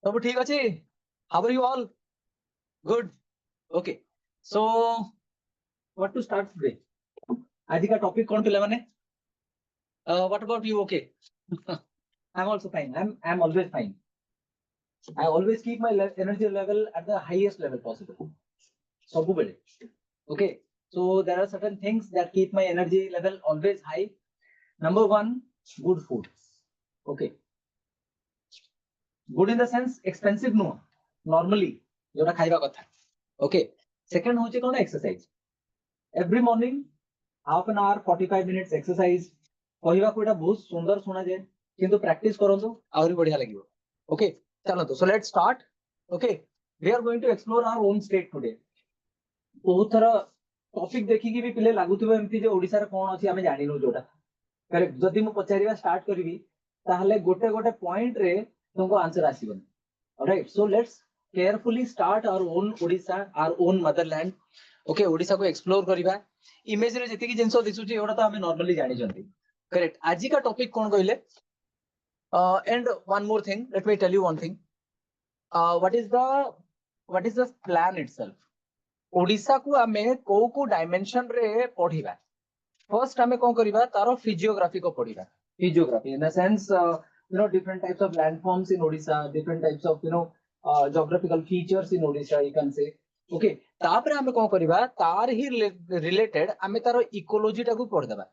सब ठीक अच्छे? How are you all? Good. Okay. So what to start today? आज का टॉपिक कौन पिला माने? What about you? Okay. I am also fine. I am always fine. I always keep my energy level at the highest level possible. सब बेले. Okay. So there are certain things that keep my energy level always high. Number one, good food. Okay. Good in the sense expensive no. Normally जोटा खाइबा कथा. Okay. Second होचे कोन exercise. Every morning half an hour 45 minutes exercise. कहवा को एटा बहुत सुंदर सुना जाए किंतु प्रैक्टिस करंतु आउरी बढ़िया लागिवो. Okay. चलो तो. So let's start. Okay. We are going to explore our own state today. बहुत थरा टॉपिक देखि कि भी पिले लागुथिबो एमति जे ओडिसा रे कोन अछि हमें जानिनु जोटा. करेक्ट. जदि मु पचारिबा स्टार्ट करबी ताहले गोटे गोटे पॉइंट रे तुमको आंसर आसीबन. Alright. So let's carefully start our own Odisha, our own motherland. Okay. Odisha को एक्सप्लोर करबा. इमेज रे जति कि जिंसो दिसुची एटा तो हमें नॉर्मली जानि जंती. करेक्ट. आज का टॉपिक कोन कहले? And one more thing, let me tell you one thing. What is the plan itself? Odisha को हमें को डायमेंशन रे पढिबा. फर्स्ट हमें कोन करबा? तारो फिजियोग्राफी को पढिबा. Physiography in the sense different types of landforms in Odisha, different types of geographical features in Odisha, you can say. Okay. तापरे हमें कोन करबा? तार ही रिलेटेड हमें तारो इकोलॉजी टा को पढ देबा.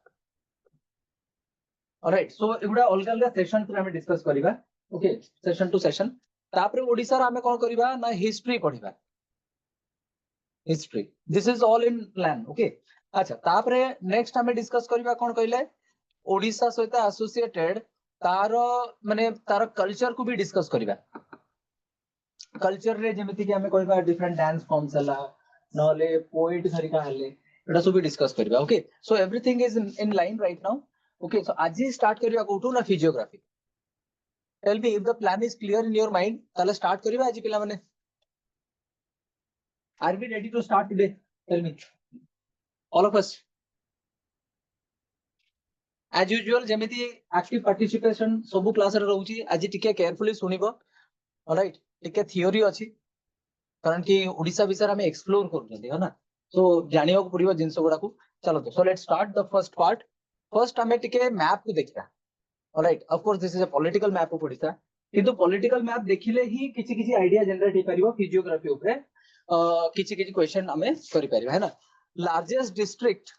ऑलराइट. सो एगुडा अलग अलग सेशन पर हमें डिस्कस करबा. ओके. Session to session. तापरे ओडिसा रा हमें कोन करबा ना हिस्ट्री पढिबा. History. This is all in plan. Okay. अच्छा. तापरे नेक्स्ट हमें डिस्कस करबा कोन कहले? ओडिसा सहित एसोसिएटेड तारो माने तारो कल्चर को भी डिस्कस करबा. कल्चर रे जेमिति कि हमें कहबा डिफरेंट डांस फॉर्म्स हला नले पोएट धरिका हले एटा सब भी डिस्कस करबा. Okay. So everything is in line right now. Okay. So आज ही स्टार्ट करबा कोठू ना physiography. Tell me if the plan is clear in your mind. ताले स्टार्ट करबा आज पिला माने. Are we ready to start today? Tell me all of us. As usual जेमिति एक्टिव पार्टिसिपेशन सब क्लास रे रहउची. आज टिके केयरफुली सुनिबो. ऑलराइट. टिके थियोरी अछि कारण कि ओडिसा विषय हमें एक्सप्लोर करजंती है ना. सो जानियो को पड़िबो जिंस गुडा को. चलो तो. So let's start the first part. First हमें टिके मैप को देखिबा. Alright. Of course this is a political map of Odisha. किंतु पॉलिटिकल मैप देखिले ही किछि किछि आईडिया जनरेट हे परिबो फिजियोग्राफी ऊपर. किछि किछि क्वेश्चन हमें करि परिबा है ना. Largest district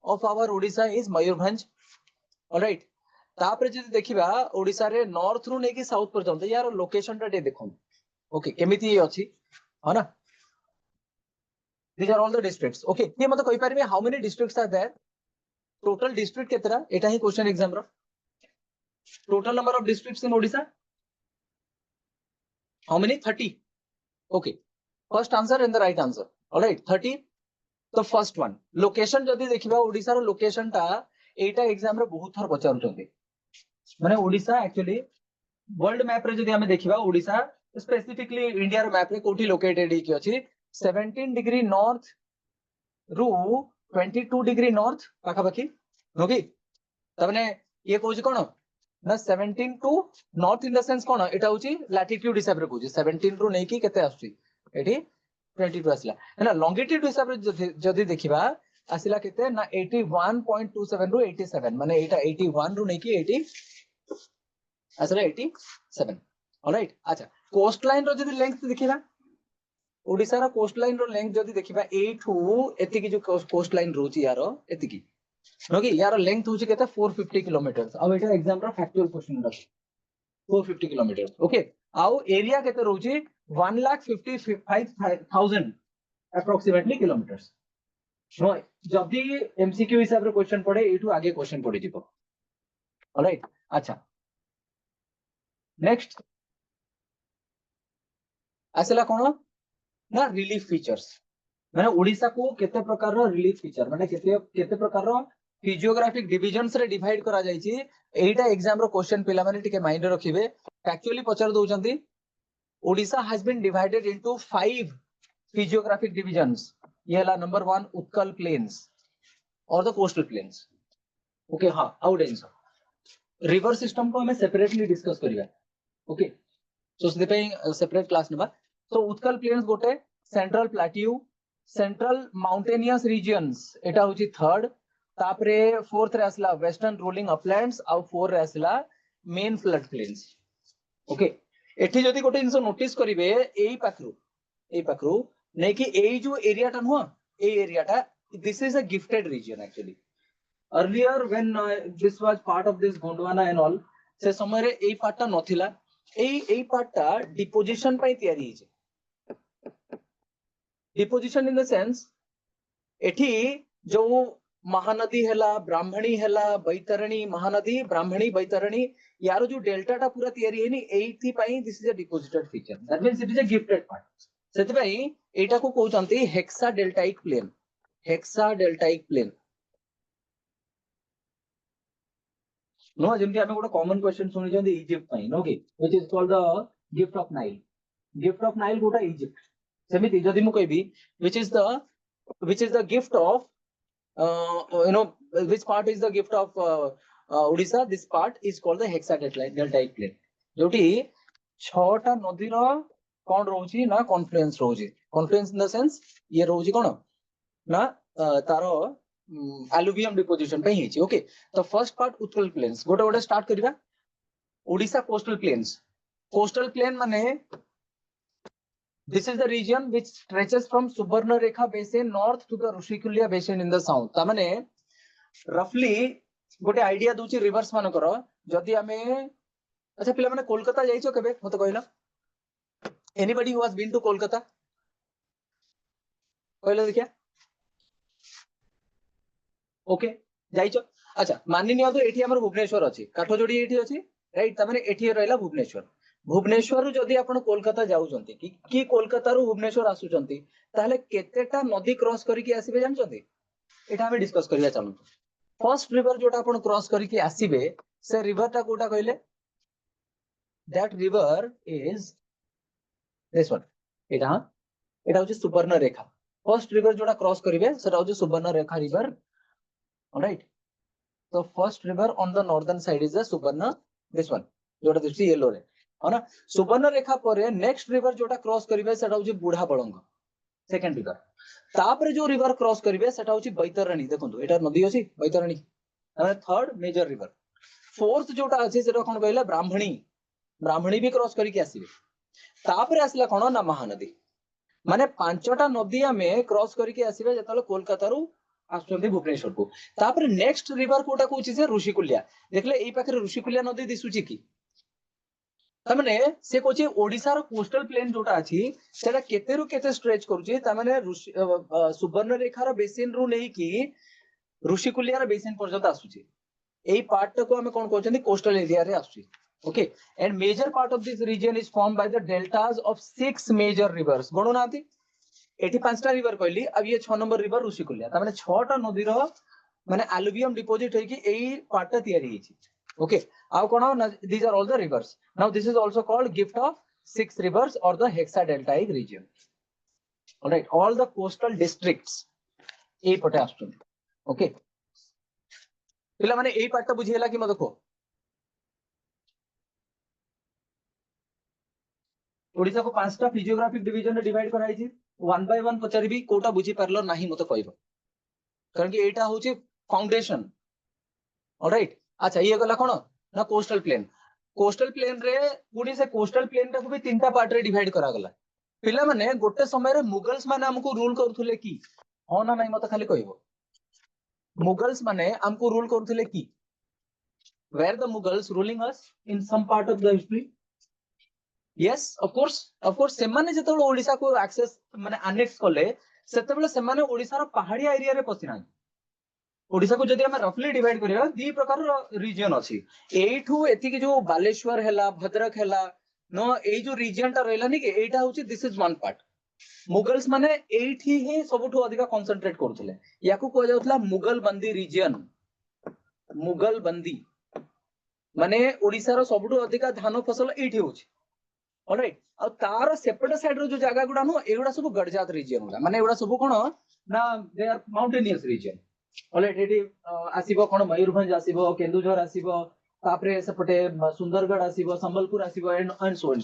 of our Odisha is Mayurbhanj. Alright. तापर जदि देखिबा ओडिसा रे नॉर्थ रु नेकी साउथ पर्यंत यार लोकेशन टा देखो. ओके. केमिति अछि है ना. These are all the districts. Okay. ये मतलब कहि परिबे how many districts are there? Total district केतरा? एटा ही क्वेश्चन एग्जाम रो. Total number of districts in Odisha? How many? 30. Okay. First answer and the right answer. All right. 30. The first one. Location जदि देखिबा ओडिसा रो लोकेशन टा एटा exam रे बहुत थर पचारुचंती. माने ओडिसा एक्चुअली वर्ल्ड मैप रे जदि हमें देखिबा ओडिसा स्पेसिफिकली इंडिया रो मैप रे कोठी लोकेटेड ही कि अछि 17 डिग्री नॉर्थ रु 22 डिग्री नॉर्थ पाखा पाखी. ओके. तबने ये कहउची कोन ना 17 to north in the sense कोन एटा होची लैटिट्यूड हिसाब रे कहउची 17 रु नै कि केते आछी एठी 22 आसला है ना. लॉन्गिट्यूड हिसाब रे जदि देखिबा आसिला केते ना 81.27 रु 87 माने एटा 81 रु नै कि 80 आसला 87. ऑलराइट. अच्छा. कोस्ट लाइन रो जदि लेंथ देखिबा ओडिसा रा कोस्ट लाइन रो लेंथ जदि देखिबा एठू एति कि जो कोस्ट लाइन रोची यारो एति कि ओके. यार लेंथ होची केते 450 किलोमीटर. अब एटा एग्जाम रा फैक्चुअल क्वेश्चन रा 450 किलोमीटर. ओके. आउ एरिया केते रोची 1,55,000 अप्रोक्सीमेटली किलोमीटर्स. नो जदि एमसीक्यू हिसाब रे क्वेश्चन पड़े एठू आगे क्वेश्चन पड़ी जिवो. ऑलराइट. अच्छा. नेक्स्ट आसला कोन ना रिलीफ फीचर्स. माने ओडिसा को केते प्रकार रो रिलीफ फीचर माने केते प्रकार रो फिजियोग्राफिक डिविजन्स रे डिवाइड करा जाई छी. एटा एग्जाम रो क्वेश्चन पिला माने टिके माइंड रे रखिबे. फैक्चुअली पचार दोचंती. Odisha has been divided into 5 physiographic divisions. ये हला नंबर 1 उत्कल प्लेन्स और द कोस्टल प्लेन्स. ओके. हां. Out answer. रिवर सिस्टम को हमें सेपरेटली डिस्कस करिया. ओके. सो सेपरेट क्लास नबा तो उत्कल प्लेन्स गोटे central plateau central mountainous regions एटा होची थर्ड तापरे फोर्थ रे आसला वेस्टर्न रोलिंग अपलैंड्स आ फोर रे आसला मेन फ्लड प्लेन्स ओके एठी जदी गोटे जिंस नोटिस करिवे एई पाखरु नै कि एई जो एरिया टा नुह ए एरिया टा this is a gifted region actually earlier when this was part of this Gondwana and all से समय रे एई पार्ट टा नथिला एई पार्ट टा डिपोजिशन पई तयारी हिचे डिपोजिशन इन द सेंस एठी जो महानदी हैला ब्राह्मणी हैला बैतरणी महानदी ब्राह्मणी बैतरणी यार जो डेल्टा टा पूरा तयारी है नी एथि पई this is a deposited feature that means it is a gifted part सेति पई एटा को कहउचंती हेक्सा डेल्टाइक प्लेन नो जेमति हमें गोटे कॉमन क्वेश्चन सुनि जंदी इजिप्ट पई नो के which is called the gift of Nile गोटा इजिप्ट सेमिति जदी मु कहबी which is the gift of you know which part is the gift of Odisha this part is called the hexadeltaic plain जोटी छटा नदी रो कोन रहउची ना Confluence in the sense ये रहउची कोन ना तारो alluvium deposition पे हिची ओके तो फर्स्ट पार्ट उत्कल प्लेन्स गोटे स्टार्ट करिवा ओडिशा कोस्टल प्लेन माने this is the region which stretches from Subarnarekha basin north to the Rushikulia basin in the south ता माने रफली गोटे आइडिया दूची रिवर्स मान करो जदी हमें अच्छा पिला माने कोलकाता जाइछो केबे मते कहला anybody who has been to Kolkata कहला देखिया ओके जाइछो अच्छा मानि नियो तो एठी हमर भुवनेश्वर अछि काठजोडी एठी अछि राइट ता माने एठी रहला भुवनेश्वर जदि आपण कोलकाता जाउचंती कि कोलकाता रु भुवनेश्वर आसुचंती ताहले केतेटा नदी क्रॉस करिकि आसीबे जानचंती एटा हमें डिस्कस करिया चालू फर्स्ट रिवर जोटा आपण क्रॉस करिकि आसीबे से रिवर टा कोटा कहले that river is this one एटा होची सुवर्णरेखा फर्स्ट रिवर जोटा क्रॉस करिवे सेटा होची सुवर्णरेखा रिवर ऑलराइट तो first river on the northern side is the सुवर्ण दिस वन जोटा दिसि येलो रे है सुवर्णरेखा पर नेक्स्ट रिवर जोटा क्रॉस करिवे सेटा होची बुढ़ा बळंग सेकंड रिवर तापर जो रिवर क्रॉस करिवे सेटा होची बैतरणी देखंतु एटा नदी अछि Baitarani third major river fourth जोटा अछि सेटा कोन कहला ब्राह्मणी भी क्रॉस करिके आसीबे तापर आसला कोन ना महानदी माने पांचटा नदी हमें क्रॉस करिके आसीबे जतले कोलकाता रु आसुचंती भुवनेश्वर को तापर नेक्स्ट रिवर कोटा कोची से ऋषिकुल्या देखले एई पाखरे ऋषिकुल्या नदी दिसुची की तमने से कोची ओडिसा रो कोस्टल प्लेन जोटा अछि सेटा केते रु केते स्ट्रेच करूची तमने सुवर्णरेखा रो बेसिन रु नै कि ऋषिकुल्या रो बेसिन पर्यंत आसुची एई पार्ट को हम कोन कहउचंती कोस्टल एरिया रे आसुची okay and major part of this region is formed by the deltas of 6 major rivers गणनाती एठी पांचटा रिवर कहली अब ये 6 नंबर रिवर ऋषिकुल्या तमने 6टा नदी रो माने एलुवियम डिपोजिट होई कि एई पार्ट तयारी हिची okay now kono these are all the rivers now this is also called gift of 6 rivers or the hexadeltaic region all right all the coastal districts ए पटे आछुन okay पिला माने एई पार्ट बुझियला कि म देखो ओडिसा को पांचटा फिजियोग्राफिक डिवीजन रे डिवाइड कराई छी 1 बाय 1 पचारिबी कोटा बुझी परलो नाही मते कहबो कारण कि एटा होची फाउंडेशन ऑलराइट अच्छा ये गला कोन ना कोस्टल प्लेन रे पुनी से कोस्टल प्लेन टा को भी तीनटा पार्ट रे डिवाइड करा गला पिला माने गोटे समय रे मुगल्स माने हमको रूल करथुले की हो ना नहीं मते खाली कहबो मुगल्स माने हमको रूल करथुले की where the Mughals ruling us in some part of the history yes of course से माने जतबे ओडिसा को एक्सेस माने अनेक्स करले सेतबे से माने ओडिसा रो पहाड़ी एरिया रे पसिना ओडिसा को जदि हम रफली डिवाइड करिया दी प्रकार रीजन अछि एठू एति के जो बालेश्वर हैला भद्रक हैला नो ए जो रीजन टा रहला नि के एटा होची this is one part Mughals माने एठी ही सबठू अधिक कंसंट्रेट करथले याकू को जाउतला मुगल बंदी रीजन मुगल बंदी माने ओडिसा रो सबठू अधिक धान फसल एठी होची ऑलराइट आ तार सेपरेट साइड रो जो जागा गुडा नो एगुडा सब गडजात रीजन होला माने एगुडा सब कोन ना they are mountainous region alright एटी आसीबो कोन मयूरभंज आसीबो केंदुझर आसीबो तापरे सेपटे सुंदरगढ़ आसीबो संबलपुर आसीबो and so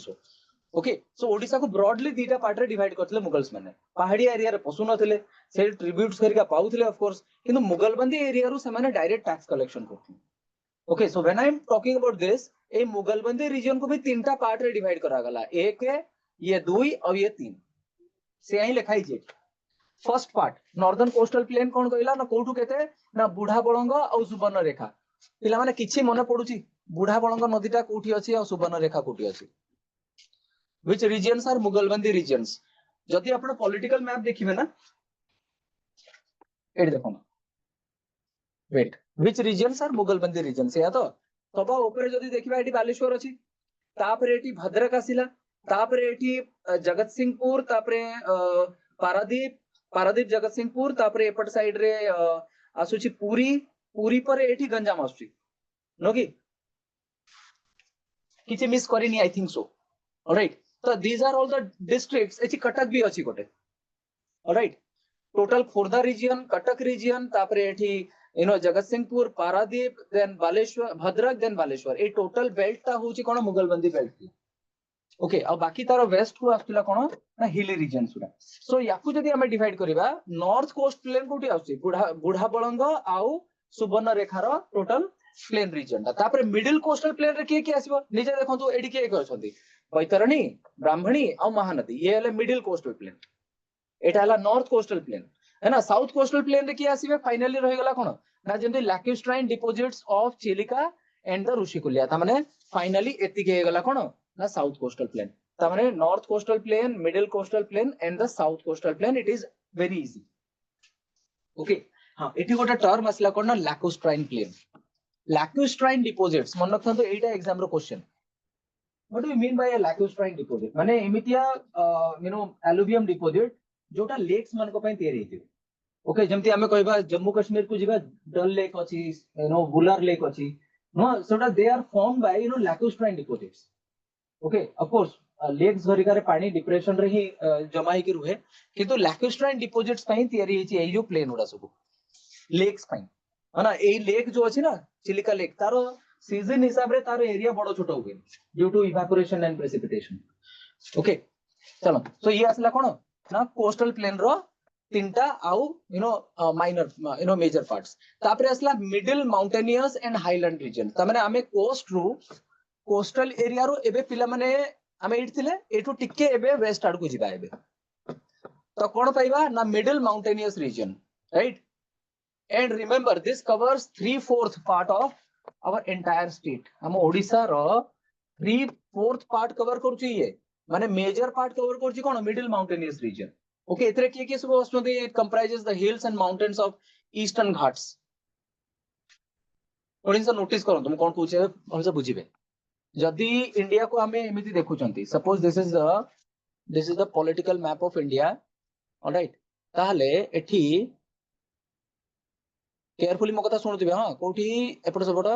okay so Odisha को ब्रॉडली दीटा पार्ट रे डिवाइड करथिले मुगल्स माने पहाड़िया एरिया रे पसु नथिले से ट्रिब्यूट्स करिका पाउथिले ऑफ कोर्स किंतु मुगलबंदी एरिया रु से माने डायरेक्ट टैक्स कलेक्शन करथिले okay so when I am talking about this a Mughalbandi region को भी तीनटा पार्ट रे डिवाइड करा गला एक है ये दुई और ये तीन से यही लिखाई जे first part northern coastal plain कोन कहला ना कोठु केते ना बुढ़ा बळंग और सुवर्ण रेखा पिला माने किछि मने पडुची बुढ़ा बळंग नदीटा कोठी अछि और सुवर्ण रेखा कोठी अछि which regions are Mughalbandi regions जदि आपण पॉलिटिकल मैप देखिबे ना एड देखो wait which regions are Mughalbandi regions या तो तबा ऊपर जदि देखिबा एटी बालेश्वर अछि तापरे एटी भद्रक आसिला तापरे एटी जगत सिंहपुर तापरे पारादीप पारादीप जगत सिंहपुर तापरे एपट साइड रे आसुची पुरी पुरी पर एटी गंजाम आसुची नो कि किछि मिस करिनी आई थिंक सो ऑलराइट तो these are all the districts एची कटक भी अछि गोटे ऑलराइट total Khordha region Cuttack region तापरे एठी you know Jagatsinghpur Paradip then Baleshwar Bhadrak then Baleshwar a total belt ता होची कोन मुगलबंदी बेल्ट ओके अब बाकी तार वेस्ट को आस्तिला कोन ना हिली रीजन सुरा सो याकू जदी हमें डिवाइड करिबा नॉर्थ कोस्ट प्लेन कोठी आउची बुढ़ा बळंग आउ सुवर्ण रेखार टोटल प्लेन रीजन ता तापरे मिडिल कोस्टल प्लेन रे के आसीबो निजे देखंतु एडी के अछंती बैतरणी ब्राह्मणी और महानदी ये हले मिडिल कोस्टल प्लेन एटा हला नॉर्थ कोस्टल प्लेन है ना साउथ कोस्टल प्लेन रे की आसीबे फाइनली रहि गला कोन ना जेंति lacustrine deposits of Chilika and the Rushikulya ता माने फाइनली एति के गला कोन ना साउथ कोस्टल प्लेन ता माने north coastal plain middle coastal plain and the south coastal plain it is very easy okay हां एटी गोटा टर्म असला कोन ना लैक्यूस्ट्राइन प्लेन लैक्यूस्ट्राइन डिपॉजिट्स मन रखथन तो एटा एग्जाम रो question What do you mean by a lacustine deposit? माने एमितिया यू नो एलुवियम डिपॉजिट जोटा लेक्स मन को पय तयार हेति ओके जेमति हमें कहबा जम्मू कश्मीर को जिबा डल लेक अछि यू नो बुलर लेक अछि नो सोटा they are formed by you know lacustrine deposits okay of course lakes झरिका रे पानी डिप्रेशन रे ही जमा ही रुहे किंतु लैक्यूस्ट्राइन डिपॉजिट्स पय तयार हेछि ए जो प्लेन उडा सब लेक्स पय है ना ए लेक जो अछि ना चिलिका लेक तारो सीजन हिसाब रे तार एरिया बड़ो छोटो हुए due to evaporation and precipitation okay चलो सो ये असला कोन ना कोस्टल प्लेन रो तीनटा आउ you know minor you know major parts तापरे असला middle mountainous and highland region ता माने हमें कोस्ट रो कोस्टल एरिया रो एबे पिला माने हमें इठथिले एटू टिके एबे वेस्ट आड़ को जिबा एबे तो कोन पाइबा ना middle mountainous reason right and remember this covers 3/4 part of our entire state हम ओडिसा रो 3/4 पार्ट कवर करछु ये माने मेजर पार्ट कवर करछु कोन मिडिल माउंटेनियस रीजन ओके एतरे के सब वस्तु it comprises the hills and mountains of eastern Ghats Odisha notice करो तुम कोन पूछे हम सब बुझिबे जदी इंडिया को हमें एमिति देखु चंती suppose this is the political map of India alright ताहले एठी केयरफुली मो कथा सुनुथिबे हां कोठी एपट सबट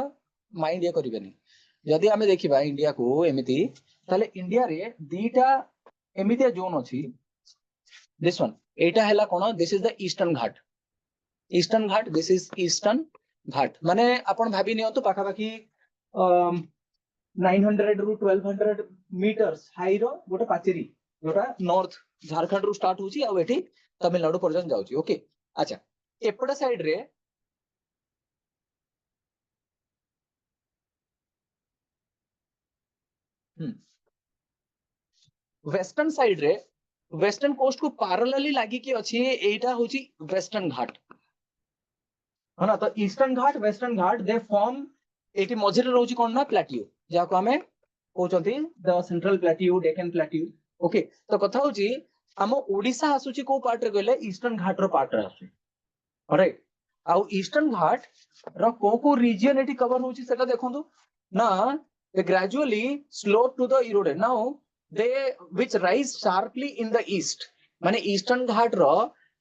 माइंड ये करिबेनी जदी हमें देखिबा इंडिया को एमिति ताले इंडिया रे दीटा एमितिया जोन अछि दिस वन एटा हैला कोन this is the eastern Ghat this is eastern Ghat माने आपण भाबी नियंतु पाखा पाखी 900 रु 1200 मीटर्स हाई रो गोटे पाचेरी जोटा नॉर्थ झारखंड रु स्टार्ट होची आ एठी तमिलनाडु पर्यंत जाउची ओके अच्छा एपटा साइड रे वेस्टर्न साइड रे वेस्टर्न कोस्ट को पैरेलली लागी की अछि एटा होची वेस्टर्न घाट है ना तो eastern Ghat western Ghat they form एटी मझिरे रहउची कोन ना प्लेट्यू जाको हमें कहउचंती the central plateau Deccan plateau okay तो कथा होची हम ओडिसा आसुची को पार्ट रे गले ईस्टर्न घाट रो पार्ट रे आसु ऑलराइट आ ईस्टर्न घाट रो को रीजन एटी कवर होची सेटा देखंतु ना they gradually slope to the eroded now they which rise sharply in the east माने ईस्टर्न घाट रो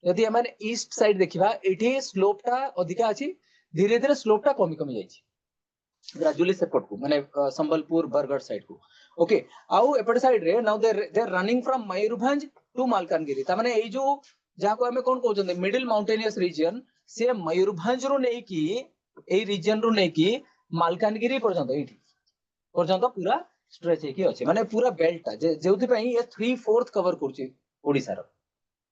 यदि माने ईस्ट साइड देखिबा एठी स्लोप टा अधिका अछि धीरे धीरे स्लोप टा कमी कमी जाइछि ग्रेजुअली सेपट को माने संबलपुर बरगढ़ साइड को ओके आउ एपट साइड रे now they are running from Mayurbhanj to Malkangiri ता माने एई जो जाको हमें कोन कहउछन मिडिल माउंटेनियस रीजन से मयूरभंज रो नै की एई रीजन रो नै की मालकानगिरी पर्यंत एठी पर्यंत पूरा स्ट्रेच है कि अछि माने पूरा बेल्ट जेउथि पई ये 3/4 कवर करछि ओडिसा रो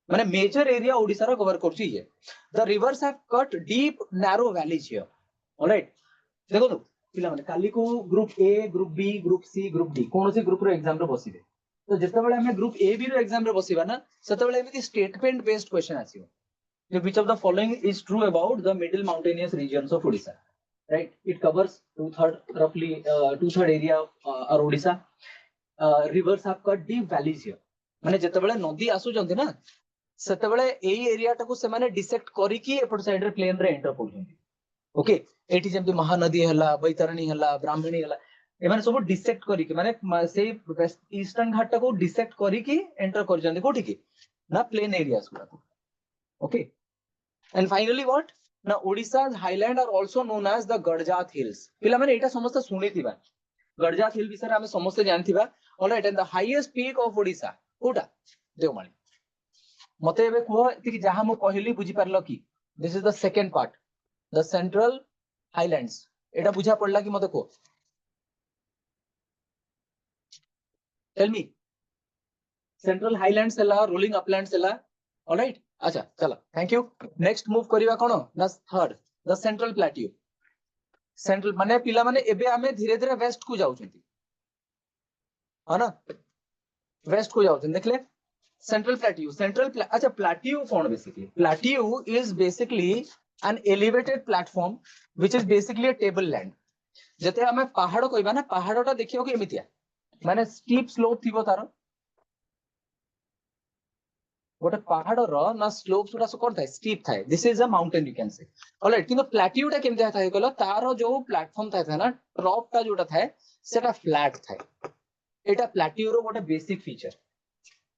माने मेजर एरिया ओडिसा रो कवर करछि ये the rivers have cut deep narrow valleys here alright देखो तो पिला माने काली को group A group B group C group D कोनोसी ग्रुप रो एग्जाम रो बसिबे तो जेते बेले हमें ग्रुप ए बी रो एग्जाम रो बसिबा ना सेते बेले एमिति स्टेटमेंट बेस्ड क्वेश्चन आसीबो which of the following is true about the middle mountainous regions of Odisha right it covers roughly 2/3 area or Odisha rivers have cut deep valleys here माने जेते बेले नदी आसु जंती ना सेते बेले एई एरिया टाको से माने डिसेक्ट करी की एपट साइड रे प्लेन रे एंटर करजंती ओके एठी जेमति महानदी हला बैतरणी हला ब्राह्मणी हला एमाने सब डिसेक्ट करी की माने से ईस्टर्न घाट टाको डिसेक्ट करी की एंटर करजंती कोठी की ना प्लेन एरियास गुडा okay and finally what now Odisha's highland are also known as the Gadjat hills पिला माने एटा समस्त सुनिथिबा गडजात हिल विषय आमे समस्त जानथिबा alright and the highest peak of Odisha कोटा देवमाली मते एबे को एति जहां मो कहली बुझी पारलो की this is the second part the central highlands एटा बुझा पड़ला कि मते को टेल मी सेंट्रल हाईलैंड्स हला रोलिंग अपलैंड्स हला ऑलराइट अच्छा चलो थैंक यू नेक्स्ट मूव करिवा कोन ना third the central plateau central माने पिला माने एबे आमे धीरे धीरे वेस्ट को जाउ छथि है ना वेस्ट को जाउ छथि देखले सेंट्रल प्लेट्यू अच्छा प्लेट्यू कोन basically plateau is basically an elevated platform which is basically a table land जते आमे पहाड़ कहबा ना पहाड़टा देखियो कि एमितिया माने स्टीप स्लोप थिबो तारो गोटे पहाड़ रो ना स्लोप्स गुडा सब कोन थाए स्टीप थाए this is a mountain you can से ऑलराइट किंतु प्लेट्यूटा केमते थाए कहलो तारो जो प्लेटफॉर्म थाए ना टॉपटा जोटा थाए सेटा फ्लैट थाए एटा प्लेट्यू रो गोटे बेसिक फीचर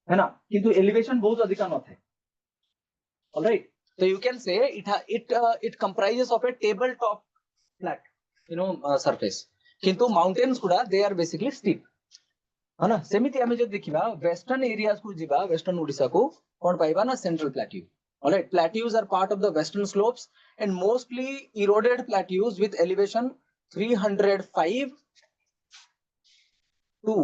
है ना किंतु एलिवेशन बहुत अधिक न थाए alright so you can say it comprises of a table top flat surface किंतु माउंटेन्स गुडा दे आर बेसिकली स्टीप है ना सेमिति हमें जो देखिबा वेस्टर्न एरियाज को जिबा वेस्टर्न ओडिसा को कोन पाइबा ना central plateau alright plateaus are part of the western slopes and mostly eroded plateaus with elevation 305 to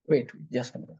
wait just a minute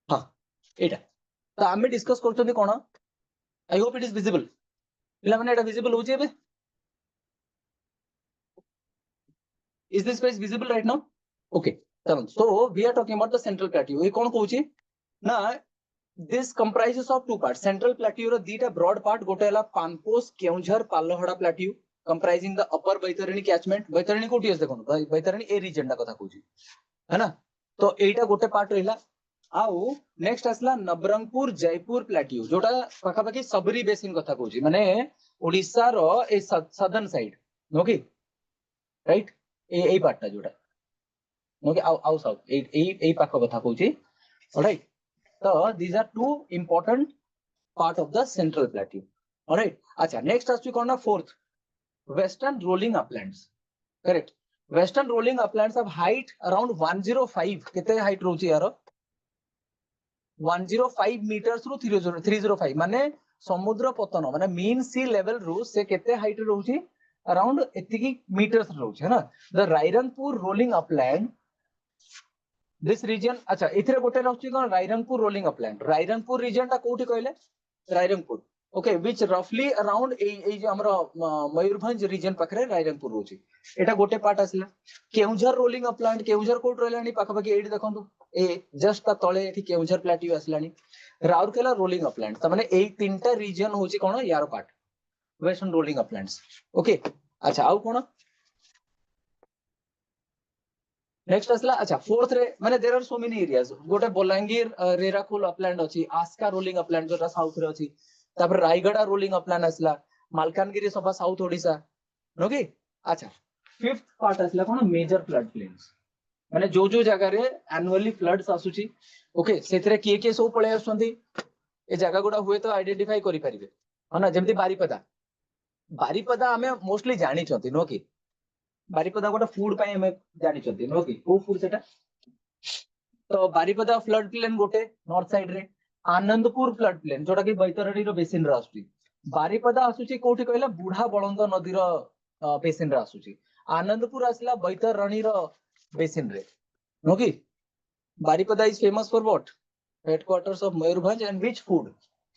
हाँ एटा तो आमे डिस्कस करछथि कोन I hope it is visible पिला माने एटा विजिबल होची एबे is this space visible right now okay so we are talking about the central plateau ये कोन कहूची ना this comprises of two parts central plateau row दीटा broad part गोटे हला पानपोस Keonjhar पालहड़ा plateau comprising the upper Baitarani catchment Baitarani कोठी आसे देखो बैतरणी ए reason दा कथा कहूची है ना तो एटा गोटे पार्ट रहिला आउ नेक्स्ट आसला नबरंगपुर जयपुर प्लेट्यू जोटा पाखा पाखी सबरी बेसिन कथा कहूची माने ओडिसा रो ए सदर्न साइड ओके राइट ए पार्टटा जोटा ओके आउ साउथ ए पाख कथा कहूची ऑलराइट तो these are two important part of the central plateau alright अच्छा नेक्स्ट आसु कोन ना fourth western rolling Uplands correct western rolling Uplands of height around 105 केते हाइट रहउची यार 105 मीटर्स रु 305 माने समुद्र पतन माने मीन सी लेवल रु से केते हाइट रहउची अराउंड एतिकी मीटर्स रहउची है ना the Rairangpur rolling upland this region अच्छा इथरे गोटे रहउची कोन Rairangpur rolling upland Rairangpur region ता कोठी कहले रायरंगपुर ओके व्हिच रफली अराउंड ए जो हमरो मयूरभंज रीजन पाखरे रायरंगपुर रहउची एटा गोटे पार्ट आसला केउंझर रोलिंग अपलैंड केउंझर कोट रहलानी पाखा पाखी एडी देखंतु ए जस्ट ता तळे एठी केउंझर प्लाटियो आसलानी राउरकेला रोलिंग अपलैंड त माने एई तीनटा रीजन होची कोन यार part western rolling uplands okay अच्छा आउ कोन नेक्स्ट असला अच्छा फोर्थ रे माने there are so many areas गोटे बलांगीर रेराकुल अपलैंड अछि आस्का रोलिंग अपलैंड जोटा साउथ रे अछि तापर रायगड़ा रोलिंग अपलैंड असला मालकानगिरी सभा साउथ ओडिसा ओके अच्छा फिफ्थ पार्ट असला कोन मेजर फ्लड प्लेन्स माने जो जो जगह रे एनुअली फ्लड्स आसुची ओके सेतरे किए किए सब पळे आसुंदी ए जगह गुडा हुए तो आइडेंटिफाई करि परिबे हना जेमति बारीपदा हमें मोस्टली जानि छथि नो कि बारीपदा गोटे फूड पई हमें जानि छथि नो कि को फूड सेटा तो बारीपदा फ्लड प्लेन गोटे नॉर्थ साइड रे आनंदपुर फ्लड प्लेन जोटा कि बैतरणी रो बेसिन रे आसुची बारीपदा आसुची कोठी कहला बुढ़ा बळंद नदी रो बेसिन रे आसुची आनंदपुर आसला बैतरणी रो बेसिन रे नो कि Baripada is famous for what headquarters of Mayurbhanj and which food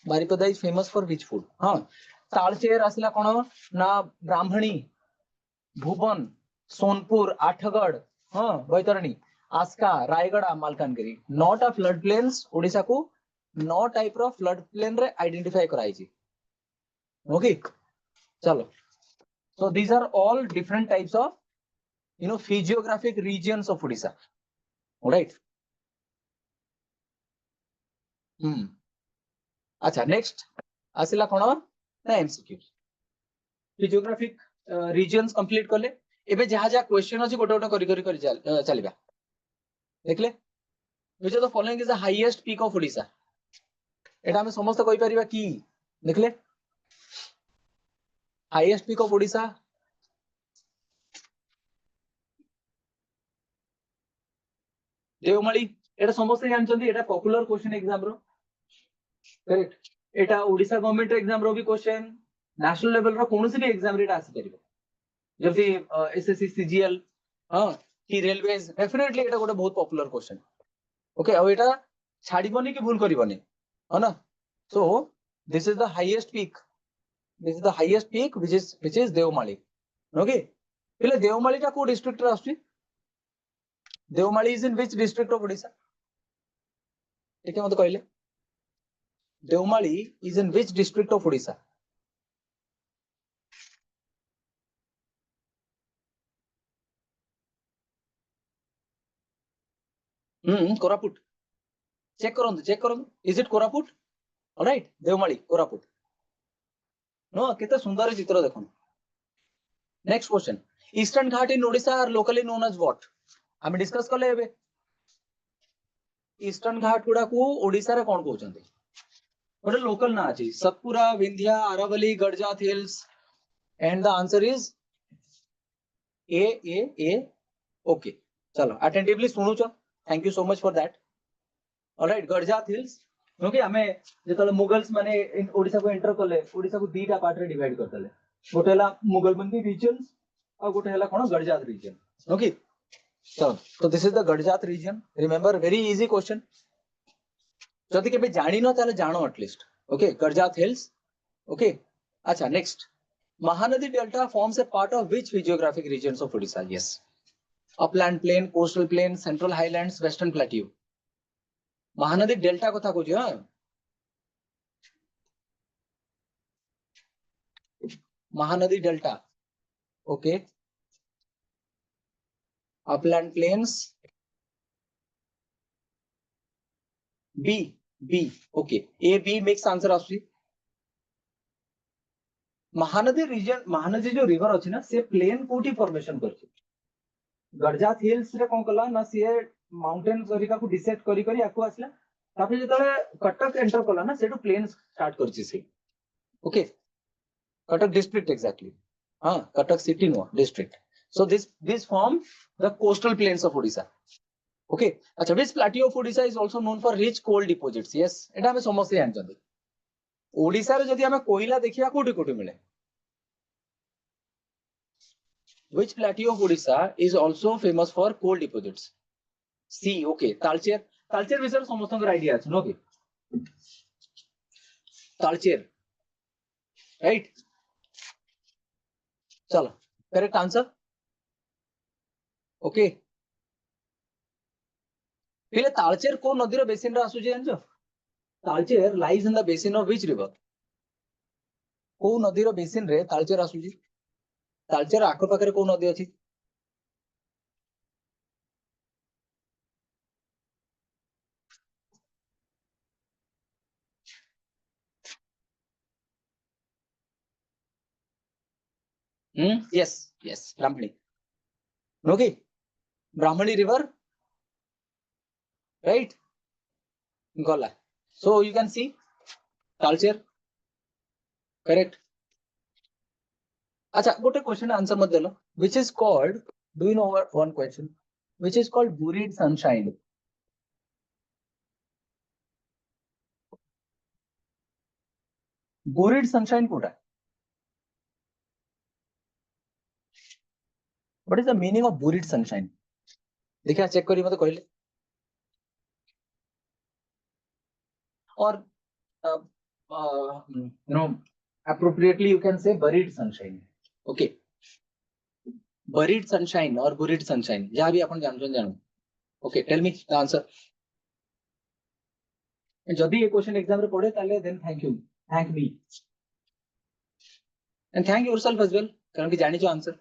Baripada is famous for which food हां तालचेर आसला कोन ना ब्राह्मणी भुवन सोनपुर आठगढ़ हां Baitarani Aska Rayagada Malkangiri not a flood plains Odisha को नौ टाइप रो फ्लड प्लेन रे आइडेंटिफाई कराई छी ओके चलो so these are all different types of physiographic regions of Odisha all right अच्छा नेक्स्ट आसिला कोन ना एमसीक्यू फिजियोग्राफिक रीजन्स कंप्लीट करले एबे जहा जहा क्वेश्चन अछि गोटे गोटे करि करि चलिबा देखले विच of the following is the highest peak of Odisha एटा हम समस्त कहि परिबा की देखले highest peak of Odisha Devmali एटा समस्त जानचंदी एटा पॉपुलर क्वेश्चन एग्जाम रो करेक्ट एटा ओडिसा गवर्नमेंट एग्जाम रो भी क्वेश्चन नेशनल लेवल रो कोनोसी भी एग्जाम रे आसी परिबो जैसे एसएससी सीजीएल हां की रेलवेज डेफिनेटली एटा गोटे बहुत पॉपुलर क्वेश्चन ओके अब एटा छाड़ीबनी कि भूल करिबनी है ना so this is the highest peak which is Deomali okay पहले देवमाली टा को डिस्ट्रिक्ट रे आसी Deomali is in which district of Odisha ठीक है मते कहले Deomali is in which district of Odisha Koraput check करो is it Koraput alright Deomali Koraput नो कितना सुंदर चित्र देखो next question eastern Ghat in Odisha are locally known as what हम डिस्कस करले एबे ईस्टर्न घाट गुडा को ओडिसा रे कोन कहउचंती गोटे लोकल ना अछि Satpura Vindhya Aravalli Garjat hills and the answer is A okay चलो अटेंटिवली सुनु छ thank you so much for that alright Garjat hills क्योंकि हमें जेतले मुगल्स माने ओडिसा को एंटर करले ओडिसा को दीटा पार्ट रे डिवाइड करतले गोटे हला मुगलबंदी रीजन और गोटे हला कोन Garjat region okay so this is the Garjat region remember very easy question जदि केबे जानि न ताले जानो at least okay Garjat hills okay अच्छा next Mahanadi delta forms a part of which physiographic regions of Odisha yes upland plain coastal plain central highlands western plateau Mahanadi delta कथा कहूँ हाँ Mahanadi delta okay upland plains B okay A B mix answer आसुची Mahanadi reason Mahanadi जो river अछि ना से plane कोठी formation करछि गडजात हिल्स रे कोन कला ना से माउंटेन सरिका को डिसेक्ट करी करी आको आसला तापर जेतले कटक एंटर कला ना सेटू प्लेन स्टार्ट करछि से ओके कटक डिस्ट्रिक्ट एक्जेक्टली हां Cuttack city no district so this form the coastal plains of Odisha okay अच्छा which plateau of Odisha is also known for rich coal deposits yes एटा हमें समस्त जानछथि ओडिसा रे जदि हमें कोयला देखिया कोठी कोठी मिले which plateau of Odisha is also famous for coal deposits C okay Talcher विषय समस्त आइडिया अछि नो कि तालचेर राइट चलो करेक्ट आंसर ओके पिले तालचेर को नदी रो बेसिन रे आसुची जानछो Talcher lies in the basin of which river को नदी रो बेसिन रे तालचेर आसुची तालचेर आखो पाखरे को नदी अछि yes yes Brahmani okay Brahmani river right गला so you can see Talcher correct अच्छा गोटे क्वेश्चन आंसर मत देलो which is called do you know one question which is called buried sunshine buried sunshine कोटा what is the meaning of buried sunshine देखिए check करी मत कहले और you know appropriately you can say buried sunshine okay buried sunshine or buried sunshine जहाँ भी अपन जानो okay tell me the answer जदि ये क्वेश्चन एग्जाम रे पड़े ताले then thank me and thank yourself as well कारण कि जानी जो answer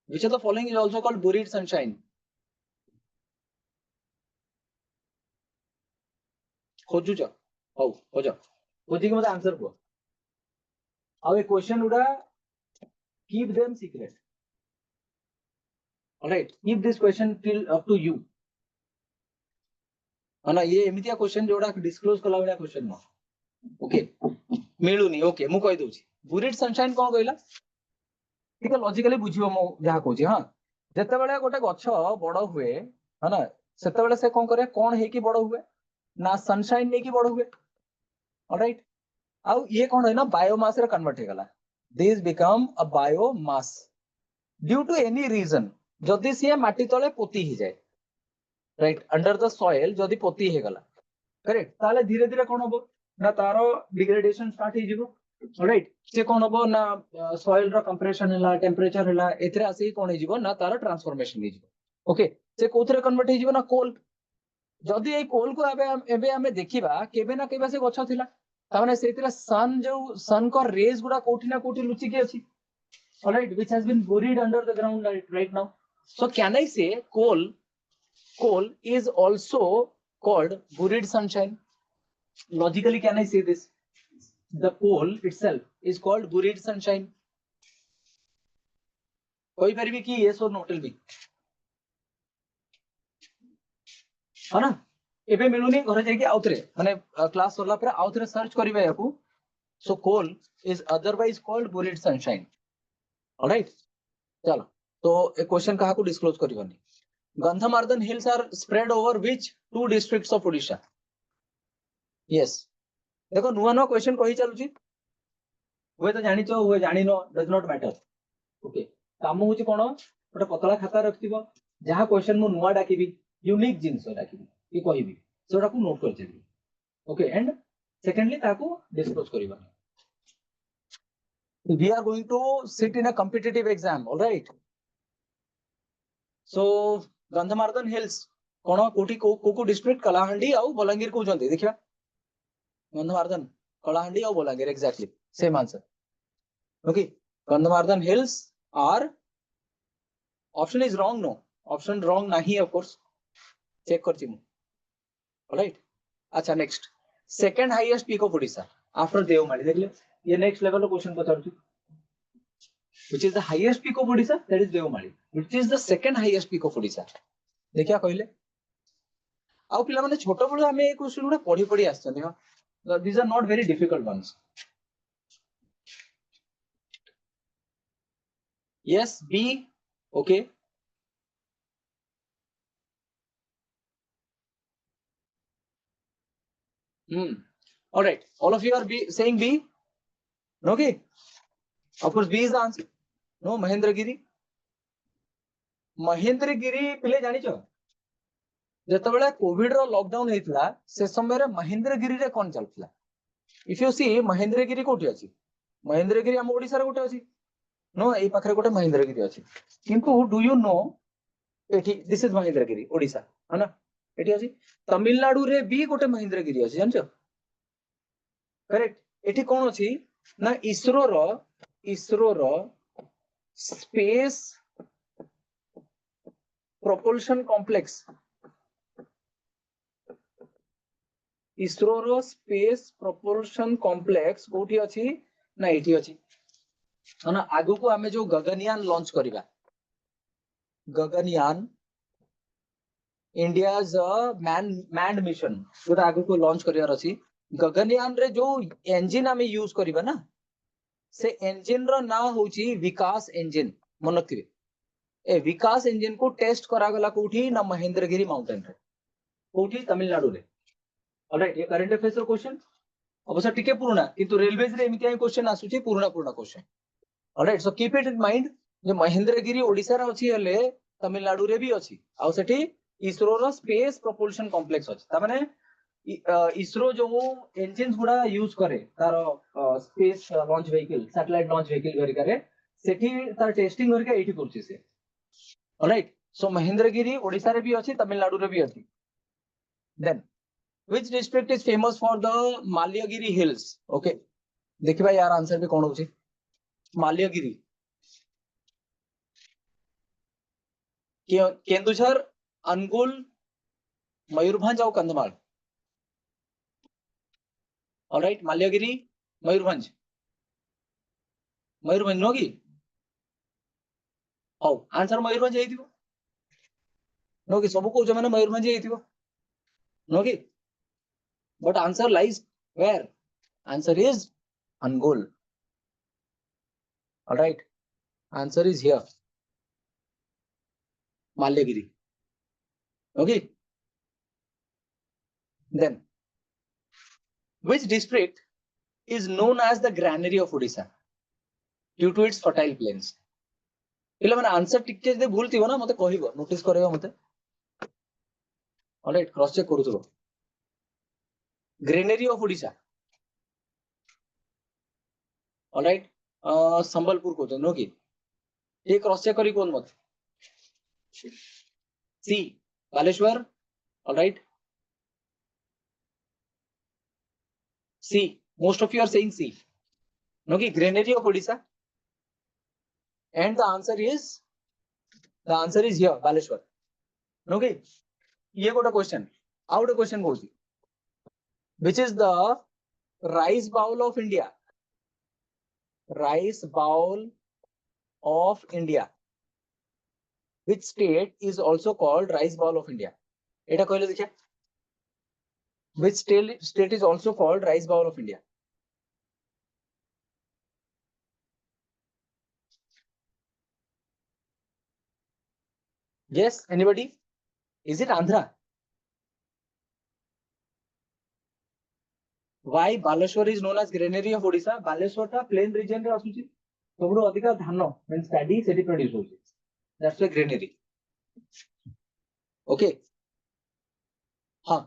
which of the following is also called buried sunshine खोजु जा हो जा खोजी के मते आंसर को अब ये question Uda keep them secret all right keep this question till up to you ना ये एमितिया क्वेश्चन जोड़ा डिस्क्लोज कला वाला क्वेश्चन न ओके मिलुनी ओके मु कहि दोछि बुरीड सनशाइन कोन कहला ठीक है लॉजिकली बुझियो मु जहा कहछि हां जते बेले गोटे गछ बड़ हुए है ना सेते बेले से कोन करे कोन हे की बड़ हुए ना सनशाइन ने की बड़ हुए ऑलराइट आउ ये कोन है ना बायोमास रे कन्वर्ट हे गला this become a biomass due to any region जदि से माटी तले पोती ही जाए राइट अंडर द सॉइल जदि पोती हे गला करेक्ट ताले धीरे धीरे कोन होबो ना तारो डिग्रेडेशन स्टार्ट हे जिवो राइट से कोन होबो ना सॉइल रो कंप्रेशन हला टेंपरेचर हला एथरे आसी कोन हे जिवो ना तारो ट्रांसफॉर्मेशन हे जिवो ओके से कोथरे कन्वर्ट हे जिवो ना कोल जदि ए कोल को एबे हमें देखिबा केबे ना केबे से गछ थिला तामाने सेतिरा सन को रेज गुडा कोठी ना कोठी लुचि के अछि alright which has been buried under the ground right now so can I say coal is also called buried sunshine logically can I say this the coal itself is called buried sunshine कोई परिबी कि yes or no tell me है ना एबे मिलुनी घरे जाई कि आउथरे माने class होला पर आउथरे सर्च करिवे याकू so coal is otherwise called buried sunshine alright चलो तो ए क्वेश्चन कहा को डिस्क्लोज करिवनी Gandhamardan hills are spread over which two districts of Odisha yes देखो नुवा नुवा क्वेश्चन कहि चलुची हुए तो जानि छो हुए जानि no does not matter okay काम होची कोन गोटे पतला खाता रखथिबो जहा क्वेश्चन मु नुवा डाकिबी यूनिक जिंस डाकिबी कि कहिबी सेटा को नोट कर जेबी ओके एंड सेकेंडली ताको डिस्क्लोज करिबा we are going to sit in a competitive exam all right so Gandhamardan hills कोन कोठी को डिस्ट्रिक्ट कलाहांडी आ बलांगीर को जंती देखिया गंधमार्दन कलाहांडी आ Bolangir exactly same answer okay Gandhamardan hills are option is wrong no option wrong नहीं ऑफ कोर्स चेक करछि मु ऑलराइट अच्छा next second highest peak of Odisha after Deomali देखले ये नेक्स्ट लेवल रो क्वेश्चन पचारछु which is the highest peak of Odisha that is Devamali which is the second highest peak of Odisha देखिया कहले आउ पिला माने छोटो बळो हमें एक क्वेश्चन गुडा पढी पढी आछन देखो these are not very difficult ones yes B okay all right all of you are B saying B okay of course B is the answer no Mahendragiri पिले जानि छ जत बेला कोविड रो लॉकडाउन हेतला से समय रे महेंद्रगिरी रे कोन चलतला इफ यू सी महेंद्रगिरी कोठी अछि महेंद्रगिरी हम ओडिसा रे कोठी अछि नो एई पाखरे कोटे महेंद्रगिरी अछि किंतु डू यू नो एठी दिस इज महेंद्रगिरी ओडिसा है ना एटी अछि तमिलनाडु रे भी गोटे महेंद्रगिरी अछि जानछ करेक्ट एटी कोन अछि ना इसरो रो स्पेस propulsion complex इसरो रो स्पेस propulsion complex कोठी अछि ना एठी अछि ना आगु को हमें जो गगनयान लॉन्च करिबा गगनयान इंडियाज मैन्ड मिशन जो आगु को लॉन्च करियार अछि गगनयान रे जो इंजन हमें यूज करिबा ना से इंजन रो ना होची विकास इंजन मन रखिबे ए विकास इंजन को टेस्ट करा गला कोठी ना महेंद्रगिरी माउंटेन रे कोठी तमिलनाडु रे ऑलराइट ये करंट अफेयर्स रो क्वेश्चन अवश्य टिके पुराना किंतु रेलवेज रे एमितिया क्वेश्चन आसुची पुराना question alright so keep it in mind जे महेंद्रगिरी ओडिसा रे अछि हले तमिलनाडु रे भी अछि आ सेठी इसरो रो स्पेस प्रोपल्शन कॉम्प्लेक्स अछि ता माने इसरो जो इंजन्स गुडा यूज करे तार space launch vehicle satellite launch vehicle करी करे सेठी तार टेस्टिंग करके एठी करछि से ऑलराइट सो महेंद्रगिरी ओडिसा रे भी अछि तमिलनाडु रे भी अछि then which district is famous for the Malyagiri hills okay देखिबा यार आंसर भी कोन होछि माल्यगिरी केन्दुझर अनुगुल मयूरभंज और कंधमाल ऑलराइट माल्यगिरी मयूरभंज नो की हौ आंसर मयूरभंज हेतिबो नो की सब को जे माने मयूरभंज हेतिबो नो की but answer lies where answer is Angul alright answer is here Malyagiri okay then which district is known as the granary of Odisha due to its fertile plains पिला माने आंसर टिके जे भूल थिबो ना मते कहिबो नोटिस करबो मते ऑलराइट क्रॉस चेक करूथबो granary of Odisha alright Sambalpur को नो की ये क्रॉस चेक करी कोन मत C Baleshwar alright C most of you are saying C no ki granary of Odisha and the answer is here Baleshwar no ki ये गोटा क्वेश्चन आउट क्वेश्चन बोलती which is the rice bowl of India which state is also called rice bowl of India एटा कहले देखिया which state is also called rice bowl of India yes anybody is it Andhra why Baleshwar is known as granary of Odisha Baleshwar ta plain region रे आसुची सबरो अधिका धान means paddy सेठी produce होची that's why granary okay हाँ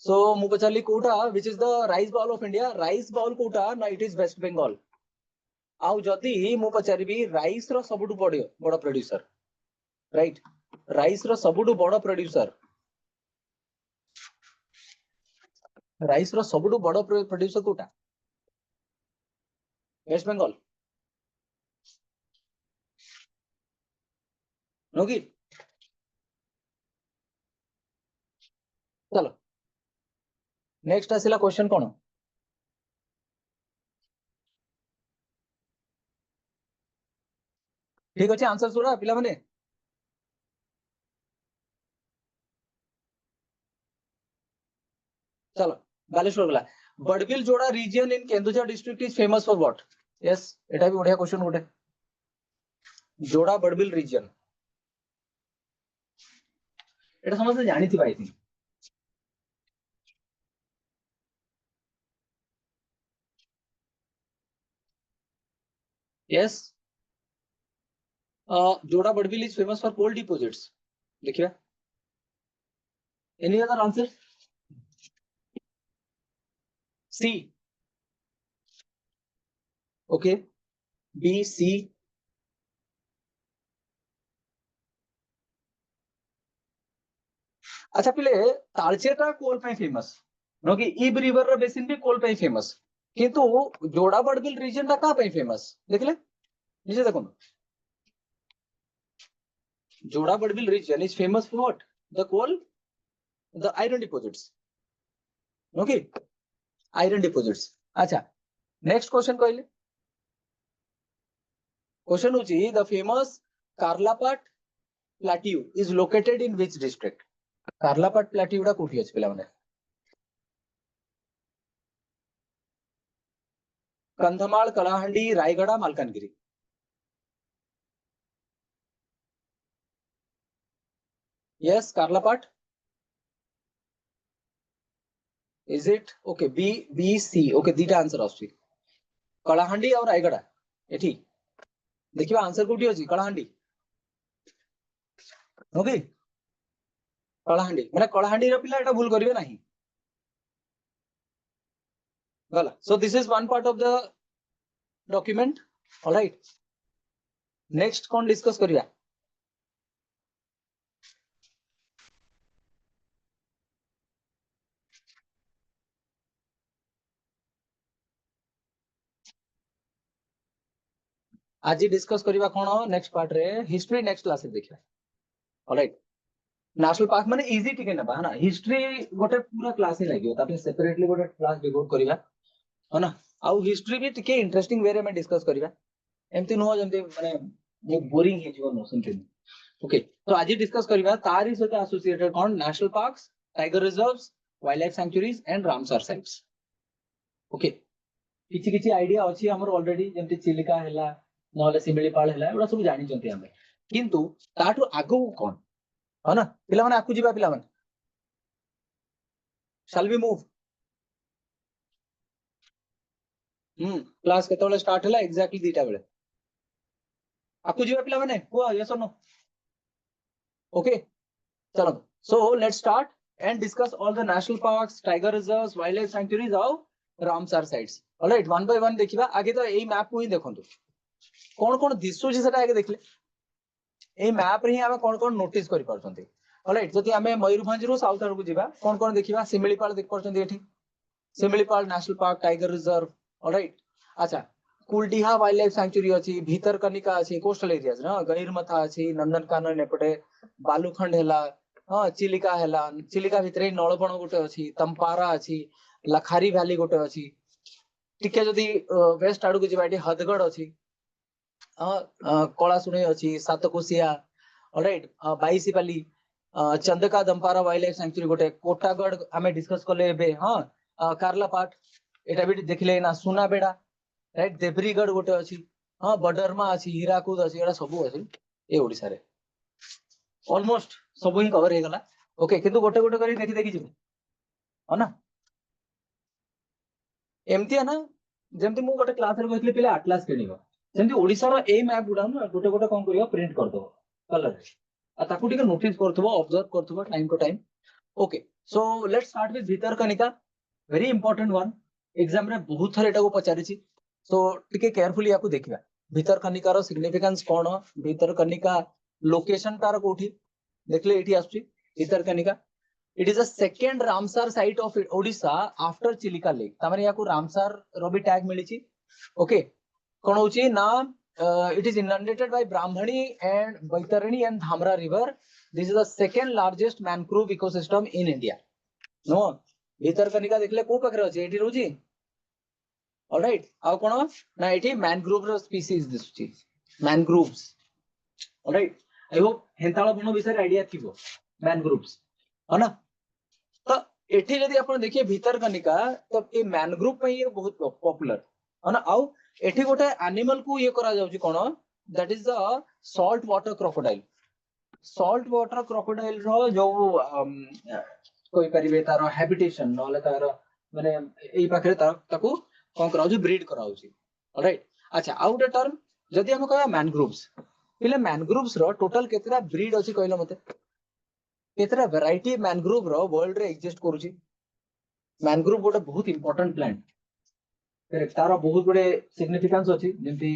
so मु पचाली Kota which is the rice bowl of India rice bowl Kota ना it is West Bengal आउ जदि मु पचारिबी राइस रो सबुटु बड़ प्रोड्यूसर राइट राइस रो सबुटु बड़ प्रोड्यूसर राइस रो सबुटु बड़ प्रोड्यूसर कोटा वेस्ट बंगाल नो की चलो नेक्स्ट आसिला क्वेश्चन कोन ठीक अछि आंसर सुरा पिला माने चलो बालेश्वर गला Barbil Joda region in Keonjhar district is famous for what yes एटा भी बढ़िया क्वेश्चन गोटे जोड़ा बड़बिल रीजन एटा समझ जानि थी भाई think yes Joda Barbil is famous for coal deposits देखिए any other answer C okay B C अच्छा पिले तालचेरटा कोल पे फेमस नो कि इब रिवर रो बेसिन भी कोल पे फेमस किंतु जोड़ा बड़बिल रीजन टा का पे फेमस देखले नीचे देखो Joda Barbil region is famous for what the coal the iron deposits okay iron deposits अच्छा नेक्स्ट क्वेश्चन कहले क्वेश्चन होची the famous Karlapat plateau is located in which district Karlapat प्लाट्यूडा कोठी अछि पिला माने Kandhamal Kalahandi Rayagada Malkangiri yes Karlapat is it okay B B C okay दीटा answer आछि कलाहांडी और रायगड़ा एठी देखिबा आंसर कोठी अछि कलाहांडी ओके कलाहांडी माने कलाहांडी रो पिला एटा भूल करिवे नाही गला सो this is one part of the document alright next कौन डिस्कस करिया आज डिस्कस करिवा कोन नेक्स्ट पार्ट रे हिस्ट्री नेक्स्ट क्लास रे देखिया ऑलराइट नेशनल पार्क माने इजी टिके ना बा ना हिस्ट्री गोटे पूरा क्लास ही लागियो तापे सेपरेटली गोटे क्लास डिवोट करिवा है ना आउ हिस्ट्री भी टिके इंटरेस्टिंग वे रे में डिस्कस करिवा एमती नो जंती माने वो बोरिंग हे जीवन नो सुनते ओके तो आज डिस्कस करिवा तारी सहित associated cone national parks tiger reserves wild life sanctuaries and Ramsar sites okay किछि किछि आईडिया अछि हमर ऑलरेडी जंती चिलिका हैला नले सिमिलीपाल हैला एडा सब जानि जंती हम किंतु ताटू आगो कोन है ना पिला माने आकु जीवा पिला माने शैल वी मूव क्लास केतोले स्टार्ट हैला एग्जैक्टली दीटा बेले आकु जीवा पिला माने को यस और नो ओके चलो so let's start and discuss all the national parks tiger reserves wildlife sanctuaries of ramsar sites all right one by one देखिबा आगे तो एई मैप को ही देखंतु कोन कोन दिसु जे सेटा आगे देखले एई मैप रे ही हम कोन कोन नोटिस करि परछंती all right जति हमें मयूरभंज रो साउथ आड़ को जीवा कोन कोन देखिबा सिमिलीपाल देख परछंती एठी Similipal national park tiger reserve all right अच्छा कुलडीहा वाइल्ड लाइफ सैंक्चुरी अछि भीतरकनिका अछि कोस्टल एरियाज ना गहिरमथा अछि नंदनकानन एपटे बालूखंड हैला हाँ चिलिका हैला चिलिका भितरे नळबण गोटे अछि तंपारा अछि लखारी वैली गोटे अछि टिके जदी वेस्ट आडू को जिबा एठी हदगढ़ अछि कला सुनै अछि Satkosia alright Baisipali Chandaka Dampara wild life sanctuary गोटे कोटागढ़ हमें डिस्कस करले एबे हां कार्लापाट एटा भी देखले ना सुनाबेडा राइट देब्रीगढ़ गोटे अछि हां बडरमा अछि हीराकुद अछि एटा सब अछि ए ओडिसा रे ऑलमोस्ट सब ही कवर हे गला ओके किंतु गोटे गोटे करी देखि देखि जिबे हो ना एमती है ना जेमती मु गोटे क्लास रे कहथले पिले एटलास किनिबो जेमती ओडिसा रो ए मैप गुडा ना गोटे गोटे कोन करियो प्रिंट कर दो कलर आ ताकू टिके नोटिस करथबो ऑब्जर्व करथबो time to time okay so let's start with Bhitarkanika very important one exam रे बहुत थर एटा को पचारि छी सो टिके केयरफुली याकू देखिबा भीतरकनिका रो सिग्निफिकेंस कोन भीतरकनिका लोकेशन तार कोठी देखले एठी आछी Bhitarkanika it is a second ramsar site of odisha after chilika lake tamare yaku ramsar ro bi tag mili chi okay kon hochi na it is inundated by brahmani and baitarani and dhamra river this is the second largest mangrove ecosystem in india no bhitarkanika dekhle ko pakre achi eti roji all right aw kono na eti mangrove ro species disuchi mangroves all right I hope hentala bono bisare idea thibo mangroves है ना तो एठी यदि आपण देखिए भीतरकनिका तो ए mangrove पे ये बहुत पॉपुलर है ना आउ एठी गोटे एनिमल को ये करा जाउची कोन that is the salt water crocodile रो जो कोई परिबे तारो हैबिटेशन नले तारो माने एई पाखरे ताकू कोन कराउची ब्रीड कराउची ऑलराइट अच्छा आउट टर्म जदि हम कहया मैनग्रोव्स पिले मैनग्रोव्स रो टोटल केतरा ब्रीड अछि कहलो मते केतरा वैरायटी मैनग्रोव रो वर्ल्ड रे एग्जिस्ट करूची मैनग्रोव गोटे बहुत इंपोर्टेंट प्लांट तारो बहुत बड़े सिग्निफिकेंस अछि जेंति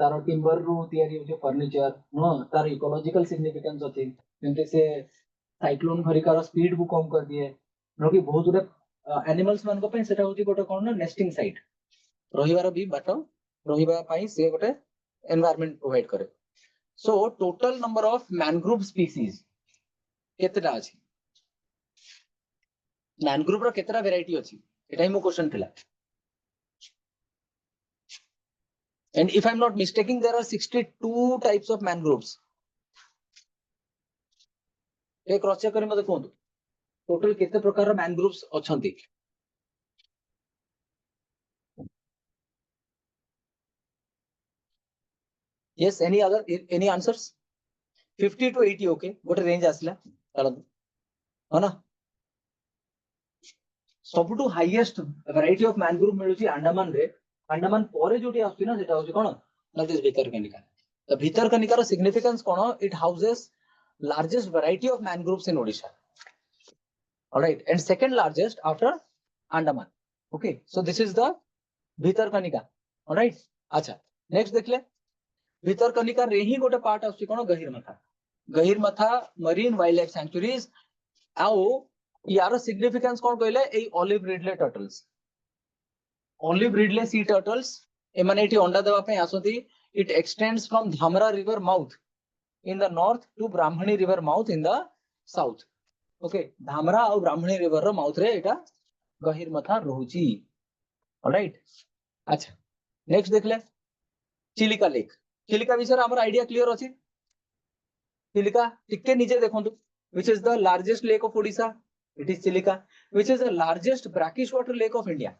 तारो टिम्बर रो तयारी होचे फर्नीचर नो तार इकोलॉजिकल सिग्निफिकेंस अछि जेंति से साइक्लोन घरिकार स्पीड को कम कर दिए कि बहुत गुडे एनिमल्स मान को सेटा होची गोटे कोन ना नेस्टिंग साइट रहिबार भी बाट रहिबा पई से गोटे एनवायरनमेंट प्रोवाइड करे so total number of mangrove species केतेटा अछि मैनग्रोव रो केतेटा वैरायटी अछि एटा ही मो क्वेश्चन थिला and if I'm not mistaken there are 62 types of mangroves एक क्रॉस चेक करी मते कोन टोटल केते प्रकार रो मैनग्रोव्स अछंती yes any answers 50 to 80 okay गोटे रेंज आसला चलो है ना सबटू हाईएस्ट वैरायटी ऑफ मैनग्रोव मिलुची अंडमान रे अंडमान परे जोटी आसी ना सेटा होची कोन ना दिस भितरकनिका द भितरकनिका रो सिग्निफिकेंस कोन it houses largest variety of mangroves in Odisha all right and second largest after Andaman okay so this is the Bhitarkanika all right अच्छा next देखले भितरकनिका रे ही गोटे पार्ट आसी कोन Gahirmatha marine wild life sanctuaries आउ यार सिग्निफिकेंस कोन कहले ए ऑलिव रिडले सी टर्टल्स एमानेटी अंडा देवा पे आसोती it extends from Dhamra river mouth in the north to Brahmani river mouth in the south okay Dhamra और ब्राह्मणी रिवर रो माउथ रे एटा गहिरमथा रहूची ऑलराइट अच्छा नेक्स्ट देखले चिलिका लेक चिलिका विषय हमर आईडिया क्लियर अछि चिलिका टिके नीचे देखंतु which is the largest lake of Odisha it is Chilika which is the largest brackish water lake of India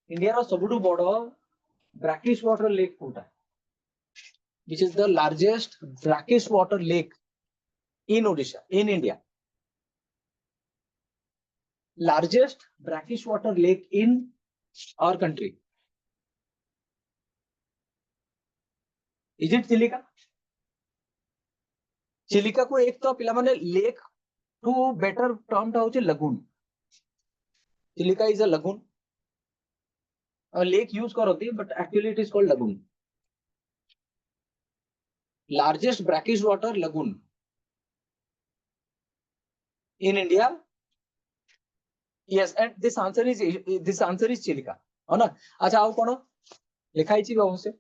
India रो सबटु बडो brackish water lake Kota which is the largest brackish water lake in Odisha in India largest brackish water lake in our country is it Chilika Chilika को एक तो पिला माने lake to better term टा होचे lagoon Chilika is a lagoon a lake use करती but actually it is called lagoon largest brackish water lagoon in India yes and this answer is Chilika है ना अच्छा आउ कोन लिखाई छी अवश्य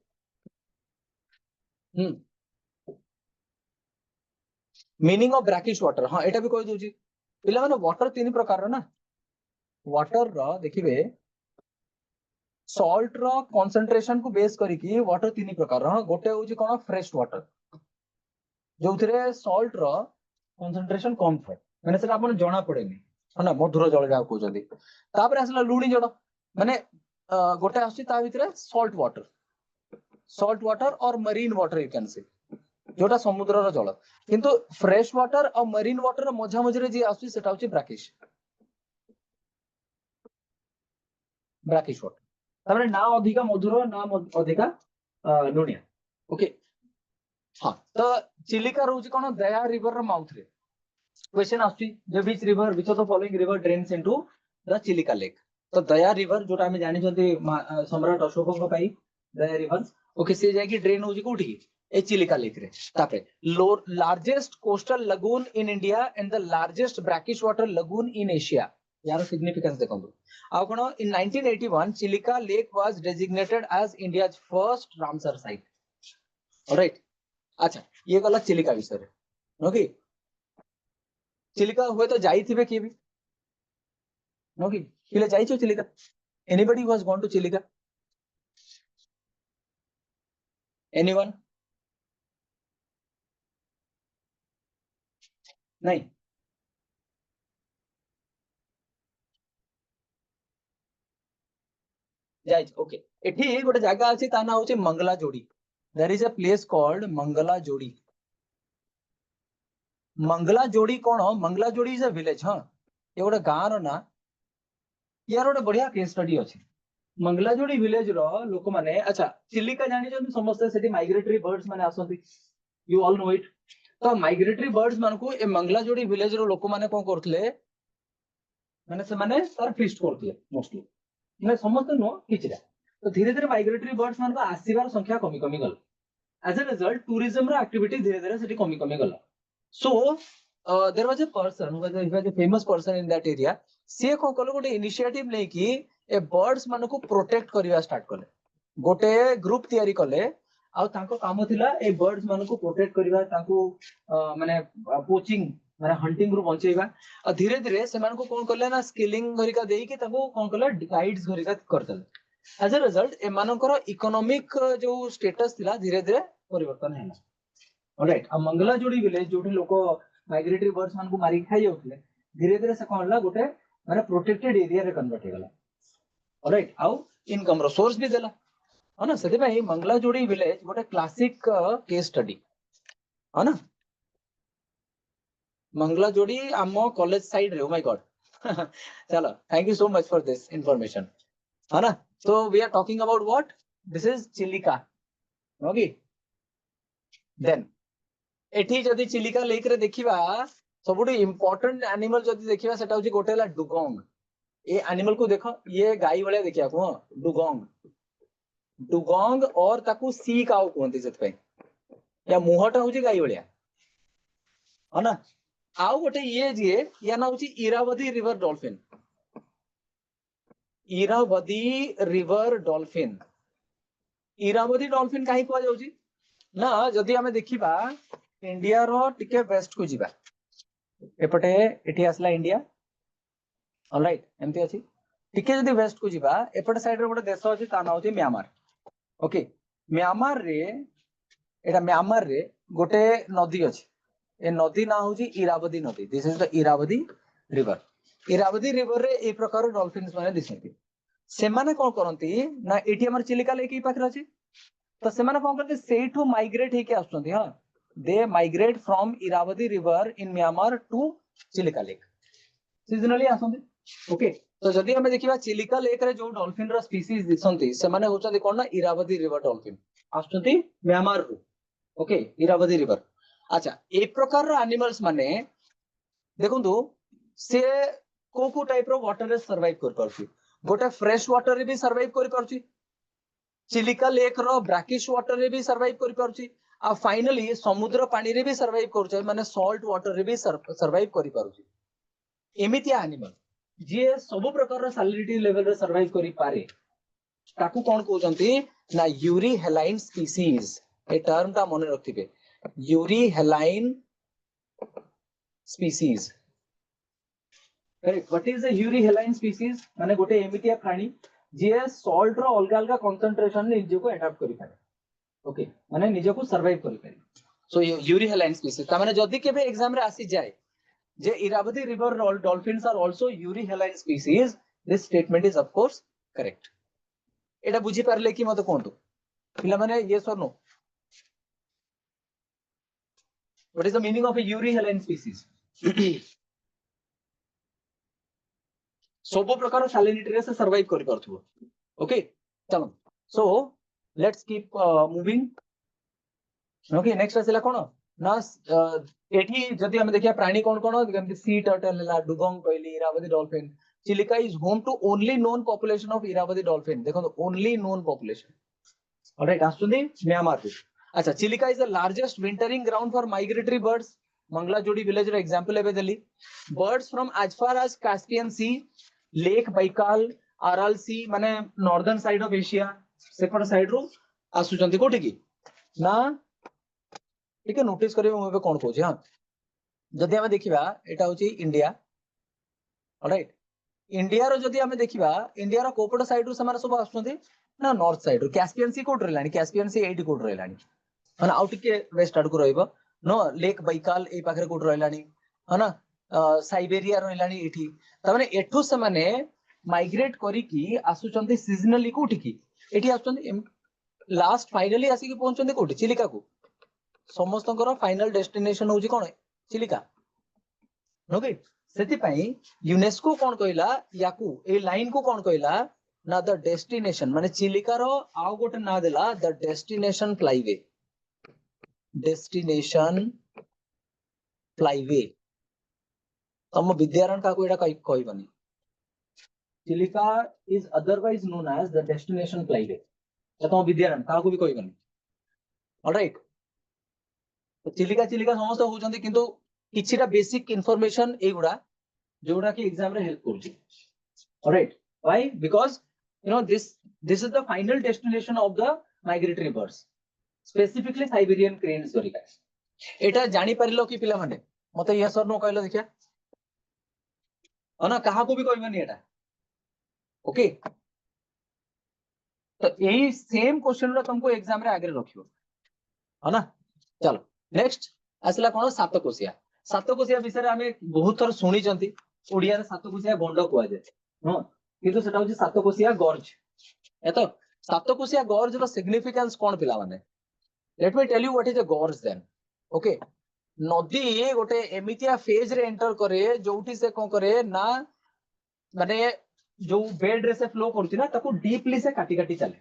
मीनिंग ऑफ ब्रैकिश वाटर हां एटा भी कहि दोची पिला माने वाटर तीन प्रकार ना वाटर रो देखिबे सॉल्ट रो कंसंट्रेशन को बेस करी की वाटर तीन प्रकार रो गोटे होची कोन फ्रेश वाटर जोथिरे सॉल्ट रो कंसंट्रेशन कम थाए माने सेटा आपन जणा पड़ेनी है ना मधुर जल जा कहउजंदी तापर आसला लुणी जल माने गोटे आसी ता भितरे सॉल्ट वाटर और मरीन वाटर यू कैन से जोटा समुद्र रो जल किंतु फ्रेश वाटर और मरीन वाटर मझा मझरे जे आसी सेटा होची ब्रैकिश वाटर तापर ना अधिका मधुर ना अधिका लुणिया ओके हां तो चिलिका रोची कोन दया रिवर रो माउथ रे क्वेश्चन आसी जे which of the following river drains into the Chilika lake तो दया रिवर जोटा हम जानि छथि सम्राट अशोक को पाई दया रिवर ओके से जाय कि ड्रेन होची कोठी ए चिलिका लेक रे तापे largest coastal lagoon in India and the largest brackish water lagoon in Asia यार सिग्निफिकेंस देखंतु आ कोन in 1981 Chilika lake was designated as India's first Ramsar site alright अच्छा ये गला चिलिका विषय ओके चिलिका हुए तो जाई थिबे के भी ओके किले जाई छ Chilika anybody who has gone to Chilika anyone नहीं जाई ओके एठी गोटे जगह अछि ता ना होची Mangalajodi there is a place called Mangalajodi कोन मंगला जोड़ी इज अ विलेज हां ये गोटे गां रो ना यार गोटे बढ़िया केस स्टडी अछि मंगला जोड़ी विलेज रो लोक माने अच्छा चिलिका जानि जंतु समस्त सेठी माइग्रेटरी बर्ड्स माने आसंती यू ऑल नो इट तो माइग्रेटरी बर्ड्स मान को ए मंगला जोड़ी विलेज रो लोक माने कोन करथले माने से माने सर फिस्ट करथले मोस्टली माने समस्त नो किछरा तो धीरे धीरे माइग्रेटरी बर्ड्स मान को आसीबार संख्या कमी कमी गल एज अ रिजल्ट टूरिज्म रो एक्टिविटी धीरे धीरे सेठी कमी कमी गल सो there was a person who was a famous person in that area. से कौन कले गोटे इनिशिएटिव नै कि ए बर्ड्स मानको को प्रोटेक्ट करबा स्टार्ट कले गोटे ग्रुप तयारी कले आ तांको काम थिला ए बर्ड्स मानको प्रोटेक्ट करबा तांको माने पोचिंग माने हंटिंग रू बचेबा आ धीरे धीरे से मानको कोन करले ना स्किलिंग घरिका देई कि तांको कोन करले गाइड्स घरिका करतले एज अ रिजल्ट ए मानकर इकोनॉमिक जो स्टेटस थिला धीरे धीरे परिवर्तन हैला ऑलराइट आ मंगला जोड़ी विलेज जोठी लोक माइग्रेटरी बर्ड्स मानको मारी खाइ जाउतले धीरे धीरे से कोन हला गोटे माने प्रोटेक्टेड एरिया रे कन्वर्ट हे गला ऑलराइट आउ इनकम रो सोर्स भी देला है ना सेते भाई मंगला जोड़ी विलेज गोटे क्लासिक केस स्टडी है ना मंगला जोड़ी आम कॉलेज साइड रे ओ माय गॉड चलो thank you so much for this information है ना so we are talking about what this is Chilika okay then एठी जदी चिलिका लेक रे देखिबा सबुठी इंपोर्टेंट एनिमल जदी देखिबा सेटा होची गोटेला डुगोंग ए एनिमल को देखो ये गाई वाले देखिया को डुगोंग डुगोंग और ताकू सी काउ कोनती सेत पे या मुहटा होची गाई वालिया है ना आउ गोटे ये जे या ना होची Irrawaddy river dolphin Irrawaddy river dolphin Irrawaddy dolphin काहे को जाउची ना जदी हमें देखिबा इंडिया रो टिके वेस्ट को जिबा एपटे एठी आसला इंडिया ऑलराइट एमती अछि टिके जदी वेस्ट को जिबा एपटे साइड रे गोटे देश अछि ता ना होची म्यांमार ओके म्यांमार रे गोटे नदी अछि ए नदी ना होची इरावदी नदी this is the Irrawaddy river रे ए प्रकार डॉल्फिन्स माने दिसंती से माने कोन करंती ना एठी हमर चिलिका लेक ई पाखर अछि तो से माने कोन करते सेठू माइग्रेट हेके आसुंती हां they migrate from Irrawaddy river in Myanmar to Chilika lake seasonally आसुंती ओके तो जदी हमें देखिबा चिलिका लेक रे जो डॉल्फिन रो स्पीसीज दिसंती से माने होचंती कोन ना इरावदी रिवर डॉल्फिन आसुंती म्यांमार रू ओके इरावदी रिवर अच्छा ए प्रकार रो एनिमल्स माने देखंतु से को टाइप रो वाटर रे सर्वाइव कर परछि गोटे फ्रेश वाटर रे भी सर्वाइव कर परछि चिलिका लेक रो ब्रैकिश वाटर रे भी सर्वाइव कर परछि आ फाइनली समुद्र पानी रे भी सर्वाइव करछ माने सॉल्ट वाटर रे भी सर्वाइव कर परछि एमितिया एनिमल जे सब प्रकार रो सैलिनिटी लेवल रे सर्वाइव करि पारे ताकू कोन कहउचंती ना यूरी हेलाइन स्पीसीज ए टर्म ता मने रखिबे euryhaline species correct what is the euryhaline species माने गोटे एमितिया प्राणी जे सॉल्ट रो अलग अलग कंसंट्रेशन ने निजे को अडॉप्ट करि पारे ओके माने निजे को सर्वाइव करि पारे सो यूरी हेलाइन स्पीसीज ता माने जदी केबे एग्जाम रे आसी जाय जे Irrawaddy river dolphins are also euryhaline species this statement is of course correct एटा बुझी पारले कि मते कोंतु पिला माने यस और know what is the meaning of a Yuri हेलाइन species सब प्रकार सैलिनिटी रे से सर्वाइव करि परथुबो ओके चलो so let's keep moving okay next आसिला कोन ना एठी जदी हम देखिया प्राणी कोन कोन जेमति सी टर्टल ला डुगोंग कहली Irrawaddy dolphin Chilika is home to only known population of Irrawaddy dolphin देखो ओनली नोन पॉपुलेशन ऑलराइट आसुंदी म्यांमार रे अच्छा Chilika is the largest wintering ground for migratory birds Mangalajodi village रे एग्जांपल एबे देली birds from as far as Caspian sea lake Baikal Aral sea माने northern side of Asia सेपट side रो आसुचंती कोठी की ना ठीक है नोटिस करिवे हम एबे कोन कहूची हां जदी हम देखिबा एटा होची इंडिया ऑलराइट इंडिया रो जदी हम देखिबा इंडिया रो कोपट साइड रो समार सब आसुचंती ना नॉर्थ साइड रो कैस्पियन सी कोड रहलानी कैस्पियन सी 80 कोड रहलानी माने आउट के वेस्ट आड को रहइबो नो लेक बैकाल ए पाखरे कोड रहलानी है ना साइबेरिया रहलानी एठी त माने एठो से माने माइग्रेट करी की आसुचंती सीजनली कोठी की एठी आसुचंती लास्ट फाइनली आसी की पहुंचंती कोठी चिलिका को समस्तଙ୍କର फाइनल डेस्टिनेशन होची कोन चिलिका ओके सेति पई यूनेस्को कोन कहला याकू ए लाइन को कोन कहला ना द डेस्टिनेशन माने चिलिका रो आउ गोटे ना देला द डेस्टिनेशन फ्लाईवे तम विद्यारण का को एटा कहबनी Chilika is otherwise known as the destination flyway तम विद्यारण का को भी कहबनी ऑलराइट चिलिका चिलिका समस्त होचंती किंतु किछिटा बेसिक इंफॉर्मेशन एगुडा जोडा कि एग्जाम रे हेल्प करछि. Alright, why? Because you know this is the final destination of the migratory birds, specifically Siberian cranes जोरिका. एटा जानि परिलो कि पिला माने मते यस और नो कहलो देखिया, ना कहा को भी कहबनी एटा. ओके, तो यही सेम क्वेश्चन रा तुमको एग्जाम रे आगे रखियो, है ना. चलो नेक्स्ट आसला कोन सातकोशिया. सातकोशिया विषय रे हमें बहुत थर सुनी जंती. ओडिया रे सातकोशिया गंड कुआ जाय, हां, किंतु सेटा होची सातकोशिया गॉर्ज. एतो सातकोशिया गॉर्ज रो सिग्निफिकेंस कोन पिला माने? Let me tell you what is a gorge then. Okay, नदी गोटे एमितिया फेज रे एंटर करे जोठी से कोन करे ना माने जो बेड रे से फ्लो करती ना ताको डीपली से काटी काटी चले.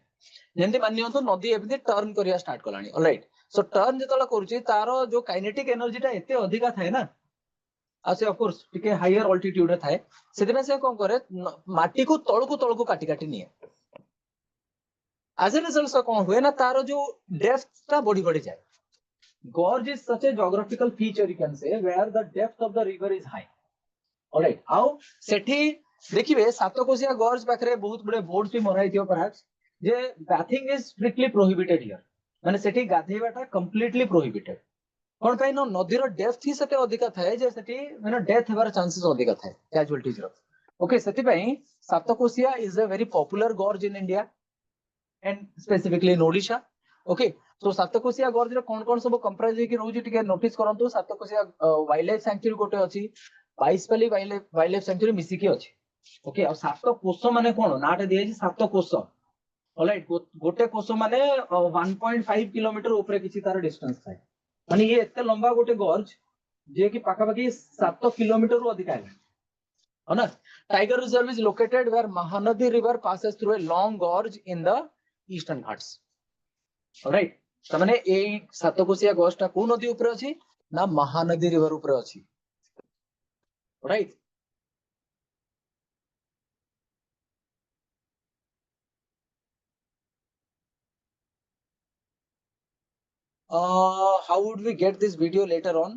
जेंति मानियो तो नदी एबे टर्न करिया स्टार्ट कलानी. ऑलराइट, सो टर्न जेतला करूची तारो जो काइनेटिक एनर्जी टा एते अधिका थाए ना, आसे ऑफ कोर्स टिके हायर अल्टीट्यूड रे थाए, सेदिना से कोन करे माटी को तळको काटी काटी निये. एज अ रिजल्ट से कोन हुए ना तारो जो डेप्थ ता बड़ी बड़ी जाए. Gorge is such a geographical feature, you can say, where the depth of the river is high. All right, how सेठी देखिबे सातकोशिया गॉर्ज पाखरे बहुत बड़े बोर्ड्स भी मराई थियो परहैप्स जे bathing is strictly prohibited here. माने सेठी गाधेबाटा completely prohibited. कोन पई न नदीर डेप्थ ही सते अधिका थाए जे सेठी माने डेथ हेबार चांसेस अधिका थाए कैजुअलिटीज रो. ओके, सेठी पई सातकोशिया is a very popular gorge in India and specifically in Odisha. Okay, तो सातकोशिया गॉर्ज रे कोन सब कंप्राइज होकी रहउची टिके नोटिस करंतु. सातकोशिया वाइल्ड लाइफ सैंक्चुरी गोटे अछि, 22 वाइल्ड लाइफ सैंक्चुरी मिसी की अछि. ओके, और सात कोष माने कोन नाटे दिए छी सात कोष. ऑलराइट, गोटे कोष माने 1.5 किलोमीटर ऊपर किछि तार डिस्टेंस थाए. माने ये एते लंबा गोटे गॉर्ज जे कि पाका पाकी 7 किलोमीटर रु अधिक है, है ना. Tiger reserve is located where Mahanadi river passes through a long gorge in the Eastern Ghats. Alright, त माने ए सातकोशिया गॉर्ज ता को नदी ऊपर अछि ना महानदी रिवर ऊपर अछि. Alright, how would we get this video later on?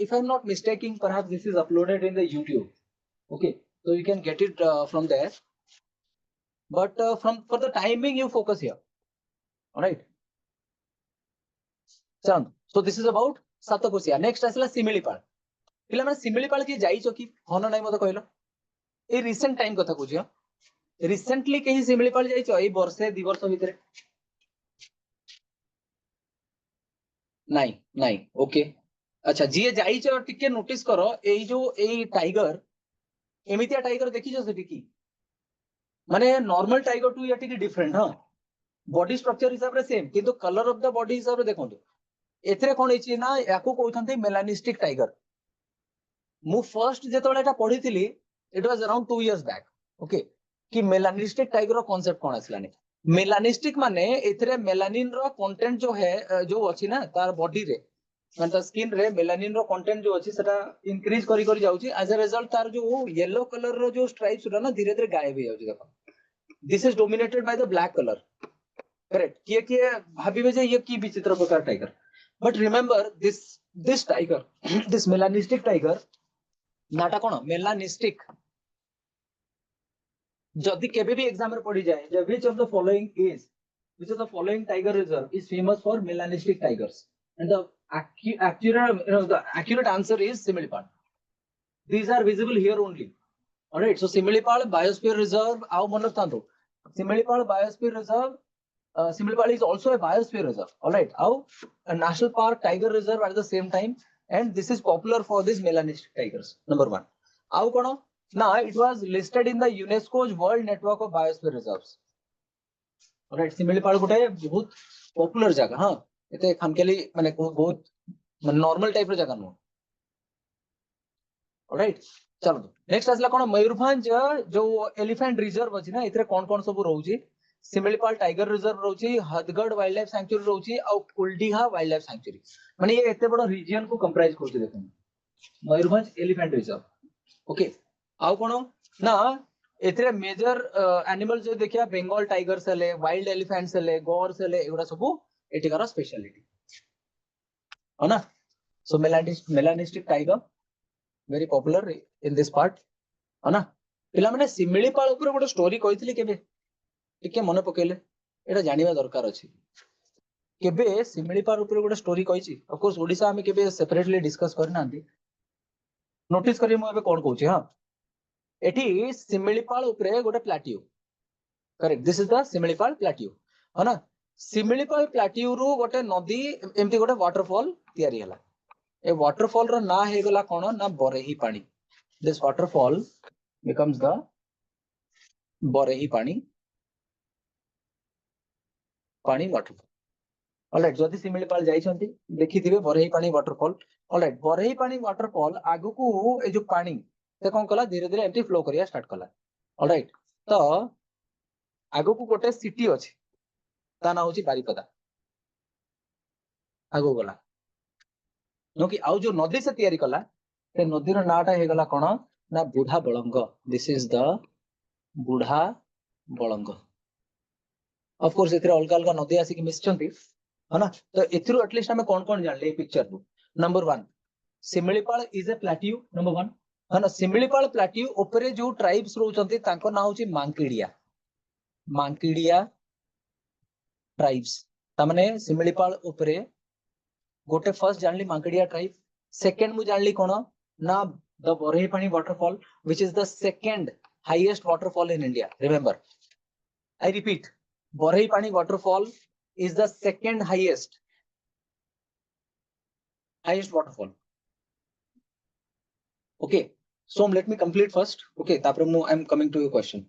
If I'm not mistaken, perhaps this is uploaded in the YouTube. Okay, so you can get it from there. But for the timing, you focus here. All right. So this is about सातकोशिया. Next आसला सिमिलीपाल. पिला माने सिमिलीपाल की जाइछो कि हन नै मते कहलो. ए recent time कथा बुझियो. रिसेंटली कहीं सिमिलीपाल जाइछो ए वर्षे 2 वर्ष भीतर? नहीं. ओके, अच्छा जी जाइछो टिके नोटिस करो एई जो एई टाइगर एमितिया टाइगर देखिछो सेठी की माने नॉर्मल टाइगर टू या टिके डिफरेंट. हां, बॉडी स्ट्रक्चर हिसाब रे सेम किंतु कलर ऑफ द बॉडी हिसाब रे देखंतु एथरे कोन हिची ना याकू कहथांते मेलानिस्टिक टाइगर. मु फर्स्ट जेतोले एटा पढिथिली it was around 2 years back. Okay, कि मेलानिस्टिक टाइगर रो कांसेप्ट कोन आसलानी. मेलानिस्टिक माने एथरे मेलानिन रो कंटेंट जो है जो अछि ना तार बॉडी रे मतलब स्किन रे मेलानिन रो कंटेंट जो अछि सेटा इंक्रीज करी करी जाउची. एज अ रिजल्ट तार जो येलो कलर रो जो स्ट्राइप्स रो ना धीरे धीरे गायब हो जाउची. देखो this is dominated by the black colour. Correct, किए भाबिबे जे ये की विचित्र प्रकार tiger. But remember this tiger this melanistic tiger नाटा कोन मेलानिस्टिक. जदि केबे भी एग्जाम रे पड़ी जाए जे which of the following tiger reserve is famous for melanistic tigers and the accurate answer is Similipal. These are visible here only. All right, so Similipal Biosphere Reserve, our Monothanto. Similipal Biosphere Reserve, Similipal is also a biosphere reserve. All right, our a national park, tiger reserve at the same time, and this is popular for these melanistic tigers. Number one. Our kono, now it was listed in the UNESCO's World Network of Biosphere Reserves. All right, Similipal gote बहुत popular जगह. हाँ, इते खामकेली माने बहुत normal type रो जगह no. Alright, चलो next आसला कोन मयूरभंज जो एलिफेंट रिजर्व अछि ना इतरे कोन सब रहउची. सिमिलीपाल टाइगर रिजर्व रहउची, हदगढ़ वाइल्ड लाइफ सैंक्चुरी रहउची और कुलडीहा वाइल्ड लाइफ सैंक्चुरी. माने ये एते बडो रीजन को कंप्राइज करछि. देखो मयूरभंज एलिफेंट रिजर्व. ओके, आउ कोन ना एतरे मेजर एनिमल जो देखिया बेंगल टाइगर सेले, वाइल्ड एलिफेंट सेले, गौर सेले एगुडा सब एटिकार स्पेशलिटी है ना. So melanistic tiger, very popular in this part, है ना? पिला माने सिमिलीपाल ऊपर गोटे स्टोरी कहितली केबे टिके मने पकेले एटा जानिबा दरकार अछि केबे सिमिलीपाल ऊपर गोटे स्टोरी कहिछि ऑफ कोर्स ओडिसा हम केबे सेपरेटली डिस्कस करनांती नोटिस करी मु एबे कोन कहूछि हां एठी सिमिलीपाल ऊपर गोटे plateau correct this is the Similipal plateau है ना सिमिलीपाल प्लाटियो रु गोटे नदी एमती गोटे वाटरफॉल तयारी हला ए वाटरफॉल रो ना हे गला कोन ना बरेही पानी दिस वाटरफॉल becomes the बरेही पानी वाटरफॉल ऑलराइट जदि सिमिलीपाल जाइछंती देखिथिबे बरेही पानी वाटरफॉल ऑलराइट बरेही पानी वाटरफॉल आगु को ए जो पानी से कोन कला धीरे धीरे एमती फ्लो करिया स्टार्ट कला ऑलराइट तो आगु को गोटे सिटी अछि ता ना होची बारिपदा आगु गला नो कि आउ जो नदी से तयारी कला से नदी रो नाटा हे गला कोन ना बुढ़ा बळंग दिस इज द बुढ़ा बळंग ऑफ कोर्स इतरे अलग अलग नदी आसी कि मिसचंती है ना तो एथरो एटलीस्ट हमें कौन जानले पिक्चर रू number 1 Similipal is a plateau number 1 है ना सिमिलीपाल प्लाटियो ऊपर जो ट्राइब्स रहउचंती ताको ना होची मांकीडिया ट्राइब्स ता माने सिमिलीपाल ऊपर गोटे फर्स्ट जानली मांकीडिया ट्राइब सेकंड मु जानली कोन ना the Barehipani waterfall which is the second highest waterfall in India remember I repeat Barehipani waterfall is the second highest waterfall okay so let me complete first okay tapre I'm coming to your question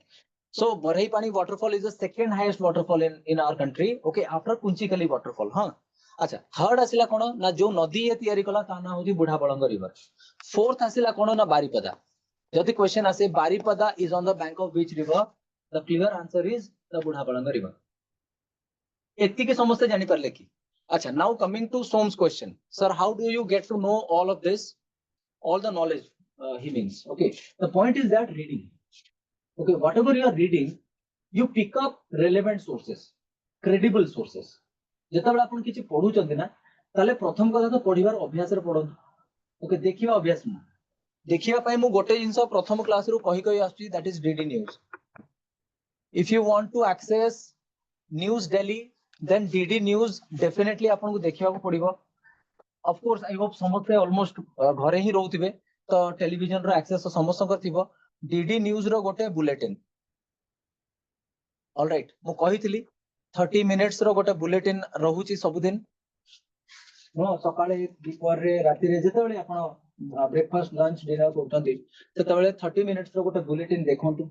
so बरेही पानी waterfall is the second highest waterfall in our country okay after कुंचिकली waterfall हाँ अच्छा third आसिला कोन ना जो नदी ए तयारी कला ता ना होजी बुढ़ा बळंग रिवर फोर्थ आसिला कोन ना बारिपदा जदि क्वेश्चन आसे Baripada is on the bank of which river the clear answer is the बुढ़ा बळंग river एत्ती के समस्ते जानी परले की अच्छा now coming to some question sir how do you get to know all of this all the knowledge he means okay the point is that reading okay whatever you are reading you pick up relevant sources credible sources जेतबेला आपण किछि पढु चंती ना ताले प्रथम कथा तो पढिबार अभ्यास रे पढो okay देखिबा अभ्यास मु देखिबा पय मु गोटे जिंस प्रथम क्लास रो कहि कहि आछी that is DD news if you want to access news daily then DD news definitely आपन को देखिबा को पड़िबो ऑफ कोर्स आई होप समस्त ऑलमोस्ट घरे ही रहउथिबे तो टेलीविजन रो एक्सेस तो समस्त को थिबो DD न्यूज रो गोटे बुलेटिन ऑलराइट मु कहितली 30 मिनिट्स रो गोटे बुलेटिन रहउची सब दिन नो सकाळे दिपर रे राती रे जेतेबेले आपन ब्रेकफास्ट लंच डिनर करतंती तेतेबेले 30 मिनिट्स रो गोटे बुलेटिन देखंतु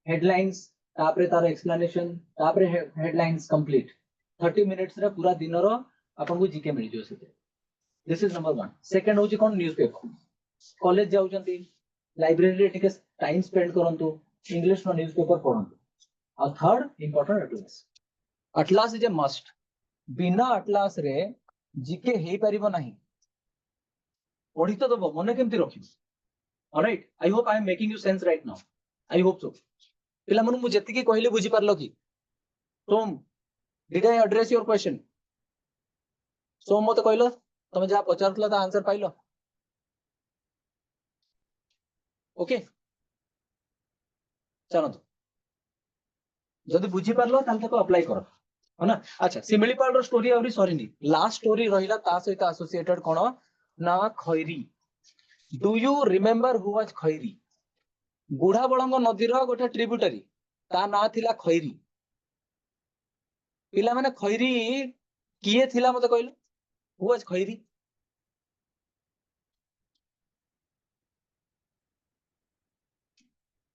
हेडलाइंस तापरे तार एक्सप्लेनेशन तापरे हेडलाइंस कंप्लीट 30 मिनिट्स रे पूरा दिन रो आपन को जीके मिल जो सेते दिस इज नंबर 1 सेकंड होची कोन न्यूज़पेपर कॉलेज जाउ जंती लाइब्रेरी रे टिके टाइम स्पेंड करंतु इंग्लिश नो न्यूज़पेपर पढंतु और third important atlas atlas is a must बिना एटलास रे जीके हेई परिबो नाही पढी तो दबो मने केमति रखिबो alright I hope I am making you sense right now I hope so पिला मन मु जति की कहले बुझी परलो की सोम Did I address your question? So मत कहलो तमे जा पचारतला ता आंसर पाइलो ओके चलो तो जदि बुझी परलो ताल तक अप्लाई करो है ना अच्छा सिमिलीपाल रो स्टोरी आउरी सरीनी लास्ट स्टोरी रहिला ता सहित एसोसिएटेड कोन ना Khairi do you remember who was Khairi Budhabalanga नदी रो गोटे ट्रिब्यूटरी ता ना थिला खैरी पिला माने खैरी किए थिला मते कहलो who was Khairi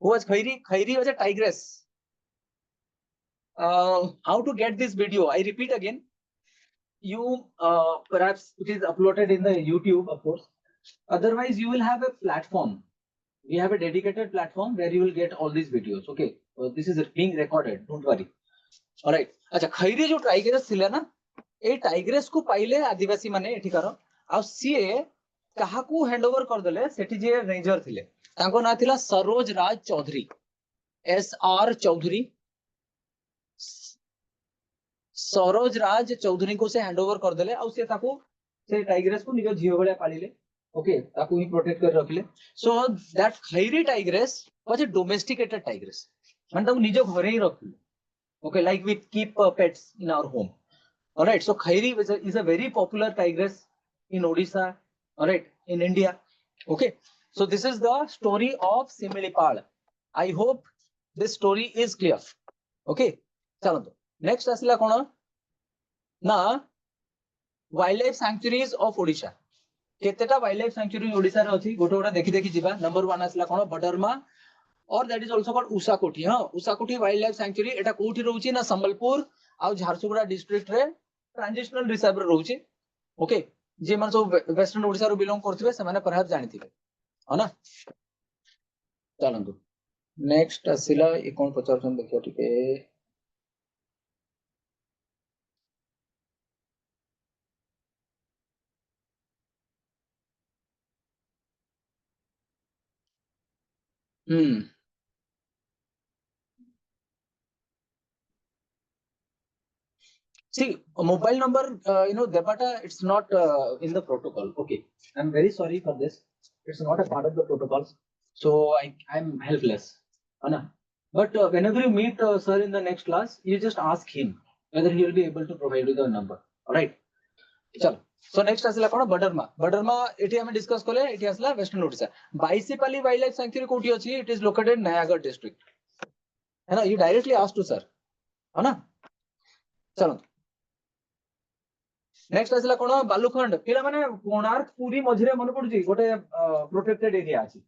who was Khairi Khairi was a tigress how to get this video I repeat again you perhaps it is uploaded in the YouTube of course otherwise you will have a platform we have a dedicated platform where you will get all these videos okay this is being recorded don't worry all right अच्छा खैरी जो tigress थिले ना ए tigress को पाइले आदिवासी माने एठिकार आ CA कहा को handover कर देले सेठी जे रेंजर थिले ताको ना थिला सरोज राज चौधरी SR चौधरी सरोज राज चौधरी को से हैंडओवर कर देले आ से ताको से टाइग्रेस को निज झील भाया पालिले ओके ताकू ही प्रोटेक्ट कर रखले so that Khairi tigress was a domesticated tigress माने ताकू निज घरे ही रखले okay like we keep pets in our home alright so Khairi is a very popular tigress in Odisha alright in India okay so this is the story of Similipal I hope this story is clear okay चलो next आसला कोन ना wild life sanctuaries of Odisha केतेटा wild life sanctuary Odisha रे अछि गोटे गोटे देखि देखि जिबा नंबर 1 आसला कोन बडरमा और दैट इज आल्सो कॉल्ड उषाकोठी हां उषाकोठी वाइल्ड लाइफ सैंक्चुरी एटा कोठी रहउची ना संबलपुर आ झारसुगुड़ा डिस्ट्रिक्ट रे ट्रांजिशनल रिजर्व रे रहउची ओके जे मन सब वेस्टर्न ओडिशा रो बिलोंग करथिबे से माने परहाप जानिथिबे ह ना चलंतु नेक्स्ट आसिला ए कोन पचारछन देखियो टिके See, a mobile number, Debata, it's not in the protocol. Okay, I'm very sorry for this. It's not a part of the protocols, so I'm helpless. Anna. But whenever you meet sir in the next class, you just ask him whether he will be able to provide you the number. All right. चलो so next आसला कोन बडरमा एठी हम discuss करले एठी आसला western Odisha Baisipali wild life sanctuary कोठी अछि it is located Nayagarh district है ना you directly ask to sir है ना चलो नेक्स्ट आसला कोन बालुखंड पिला माने कोणार्क पुरी मझिरे मन पडुची गोटे प्रोटेक्टेड एरिया अछि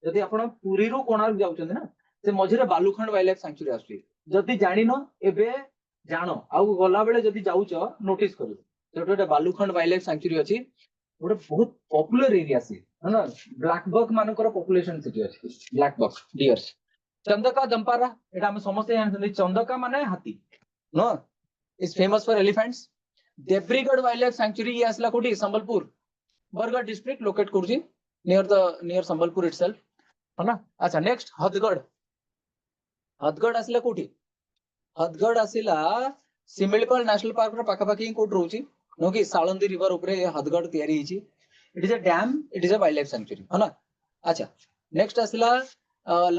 जदि आपण पुरी रो कोणार्क जाउछन ना से मझिरे बालुखंड वाइल्ड लाइफ सैंक्चुरी आछि जदि जानिनो एबे जानो आउ गला बेले जदि जाउछ नोटिस करू गोटे बालुखंड वाइल्ड लाइफ सैंक्चुरी अछि गोटे बहुत पॉपुलर एरिया से है ना ब्लैक बक मानकर पॉपुलेशन सिटी अछि black buck deers Chandaka Dampara एटा हम समस्त जानछन चंदका माने हाथी नो is famous for elephants Debrigarh wild life sanctuary ये आसला कोठी संबलपुर बरगढ़ डिस्ट्रिक्ट लोकेट करूची नियर संबलपुर इटसेल्फ है ना अच्छा नेक्स्ट हदगढ़ आसला कोठी हदगढ़ आसला सिमिलीपाल नेशनल पार्क रो पाखा पाखी कोठ रहउची नो कि साळंदी रिवर ऊपर हदगढ़ तयारी हिची it is a damn it is a wild life sanctuary है ना अच्छा नेक्स्ट आसला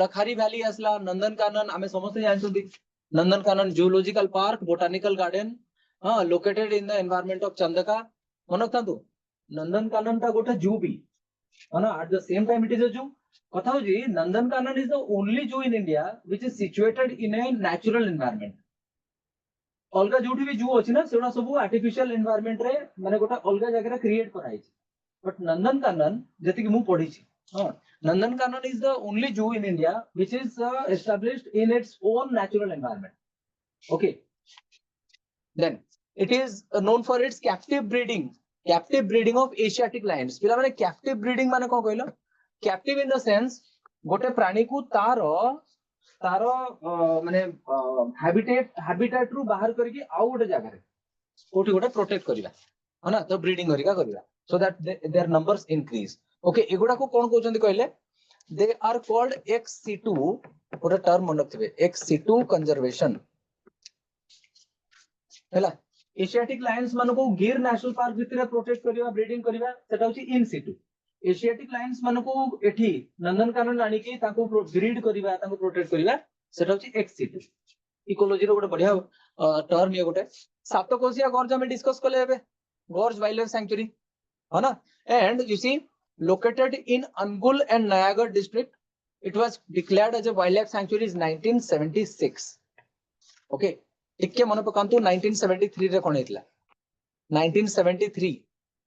लखारी वैली आसला नंदनकानन आमे समस्त जानछुंती Nandankanan zoological park botanical garden हाँ located in the environment of Chandaka मन रखता नंदनकानन टा गोटे जू भी है ना at the same time it is a zoo कथा हो जी Nandankanan is the only zoo in India which is situated in a natural environment अलगा जोठी भी जू अछि ना सेडा सब आर्टिफिशियल एनवायरनमेंट रे माने गोटा अलगा जगह रे क्रिएट कराई छी बट नंदनकानन जति कि मु पढी छी हां Nandankanan is the only zoo in India which is established in its own natural environment okay then it is known for its captive breeding of Asiatic lions पिला माने captive breeding माने को कहलो captive in the sense गोटे प्राणी को तार माने हैबिटेट रु बाहर करके आउ गोटे जगह रे कोठी गोटे प्रोटेक्ट करिवा है ना तो ब्रीडिंग करिवा so that their numbers increase okay एगुडा को कोन कहउछन्ती कहले दे आर कॉल्ड XC2 गोटे टर्म मन रखथिबे XC2 कंजर्वेशन हैला एशियाटिक लायंस मान को गिर नेशनल पार्क भितर प्रोटेक्ट करिवा ब्रीडिंग करिवा सेटा होची इन सिटू एशियाटिक लायंस मान को एठी नंदनकानन आनी के ताको ब्रीड करिवा ताको प्रोटेक्ट करिवा सेटा होची एक्स-सिटू इकोलॉजी रो गोटे बढ़िया टर्म ये गोटे सातकोशिया गॉर्ज हम डिस्कस करले हेबे गॉर्ज वाइल्ड लाइफ सैंक्चुरी है ना and you see located in Angul and Nayagarh district it was declared as a wild life sanctuary in 1976 okay टिके मन पकांतु 1973 रे कोन हेतला 1973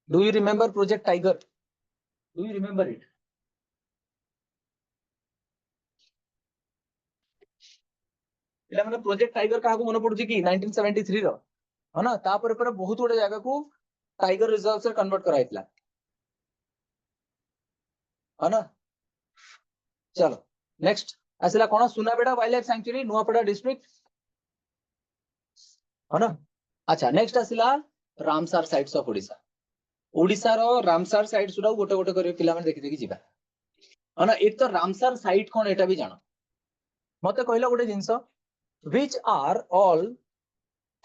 do you remember project tiger do you remember it पिला माने प्रोजेक्ट टाइगर काहा को मन पडुची कि 1973 रो है ना तापर पर बहुत गोटे जगह को टाइगर रिजर्व से कन्वर्ट कराइतला है ना चलो नेक्स्ट आसला कोन Sunabeda wild life sanctuary Nuapada district है ना अच्छा नेक्स्ट आसला Ramsar sites of Odisha Odisha रो रामसार साइट्स उडा गोटे गोटे करे पिला माने देखि देखि जिबा है ना एक तो रामसार साइट कोन एटा भी जानो मते कहला गोटे जिंसो which are all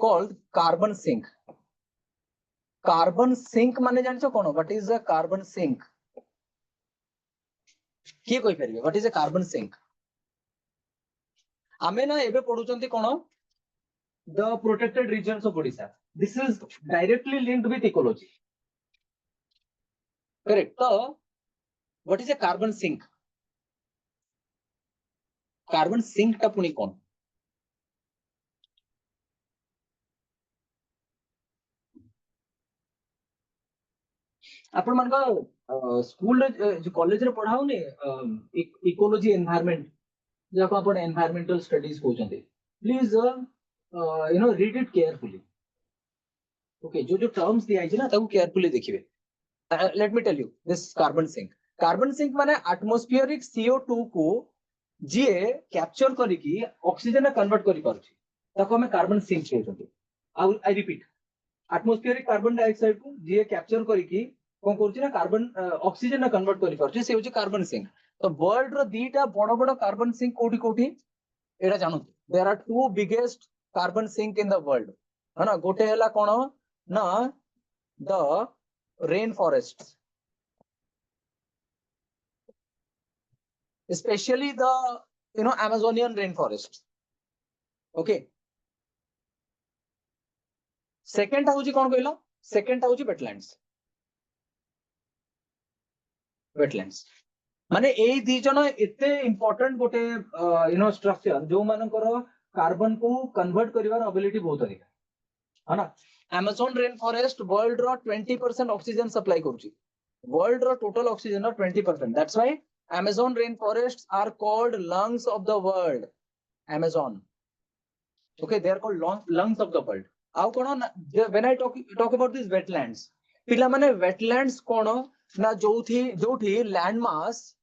called carbon sink carbon sink माने जानछो कोन what is a carbon sink किए कोइ परिबे what is a carbon sink आमे ना एबे पढुचंती कोन the protected regions of Odisha this is directly linked with ecology correct तो what is a carbon sink टा पुनी कोन आपण मान को स्कूल जो कॉलेज रे पढ़ाओ ने इकोलॉजी एनवायरनमेंट जाको आपण एनवायरमेंटल स्टडीज कहउचंती please read it carefully okay जो जो टर्म्स दिया है ना ताको केयरफुली देखिबे let me tell you this carbon sink माने एटमॉस्फेरिक CO2 को जीए कैप्चर करिकी ऑक्सीजन कन्वर्ट करि पारुची ताको हमें कार्बन सिंक कहउचंती I repeat atmospheric carbon dioxide को जीए कैप्चर करिकी कोन करची ना कार्बन ऑक्सीजन ना कन्वर्ट करि पारुची से होची कार्बन सिंक तो वर्ल्ड रो दीटा बड़ बड़ कार्बन सिंक कोठी कोठी एटा जानू there are two biggest carbon sink in the world है ना गोटे हला कोन ना the rain forest especially the Amazonian rainforest okay second होची कोन कहलो सेकंड होची वेटलैंड्स माने एई दी जन एते इंपोर्टेंट गोटे स्ट्रक्चर जो मानकर कार्बन को कन्वर्ट करिवार एबिलिटी बहुत अधिक है ना Amazon रेन फॉरेस्ट वर्ल्ड रो 20% ऑक्सीजन सप्लाई करूची वर्ल्ड रो टोटल ऑक्सीजन रो 20% that's why Amazon rainforests are called lungs of the world. Amazon. Okay, they are called lungs of the world. How kono when I talk about these wetlands, पिला माने wetlands कोन ना जोठी land mass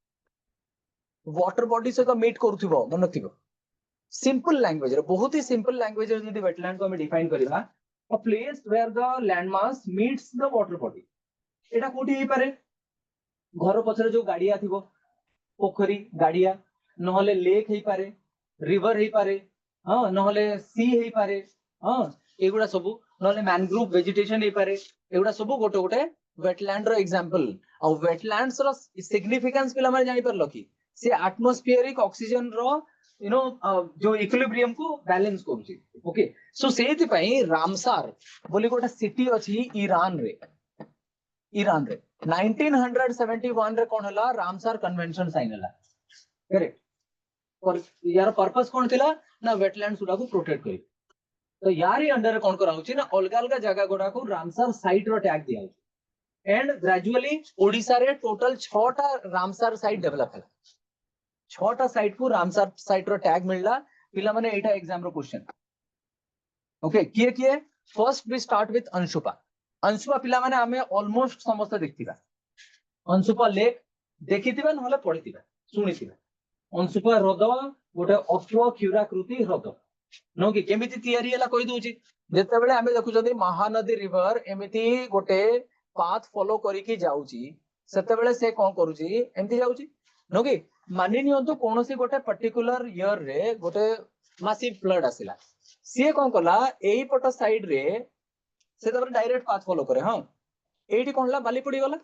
water body से तो meet करूथिबो मन थिबो simple language रे बहुत ही simple language रे जदी wetland को हम define करिबा a place where the land mass meets the water body एटा कोठी हे पारे घर पछरे जो गाडिया थिबो पोखरी गाडिया नहले लेक हे पारे रिवर हे पारे हां नहले सी हे पारे हां एगुडा सब नहले मैनग्रोव वेजिटेशन हे पारे एगुडा सब गोटे गोटे वेटलैंड रो एग्जांपल आ वेटलैंड्स रो सिग्निफिकेंस पिला माने जानि परलो कि से एटमॉस्फेरिक ऑक्सीजन रो जो इक्विलिब्रियम को बैलेंस करूची ओके सो सेति पई रामसार बोली गोटा सिटी अछि ईरान रे 1971 रे कोन हला रामसार कन्वेंशन साइन हला करेक्ट और यार पर्पस कोन थिला ना वेटलैंड्स गुडा को प्रोटेक्ट करी तो यार ही अंडर कोन करा होची ना अलगा अलगा जगह गुडा को रामसार साइट रो टैग दिया होची एंड ग्रेजुअली ओडिसा रे टोटल 6 टा रामसार साइट डेवलप हला 6 टा साइट को रामसार साइट रो टैग मिलला पिला माने एटा एग्जाम रो क्वेश्चन ओके किए first we start with Anshupa पिला माने हमें ऑलमोस्ट समस्त देखथिबा अंशुपा लेक देखिथिबा नहले पढिथिबा सुनिथिबा अंशुपा हृद गोटे अश्वक्षुराकृति हृद नो कि केमिति तयारी हला कहि दोची जेते बेले हमें देखुछथि महानदी रिवर एमिति गोटे पाथ फॉलो करिकि जाउची सेते बेले से कोन करूची एमिति जाउची नो कि मानि नियंतु कोनोसी गोटे पर्टिकुलर ईयर रे गोटे मासिव फ्लड आसिला से कोन कला एई पट साइड रे से तबर डायरेक्ट पाथ फॉलो करे हां एठी कोनला बाली पड़ी गला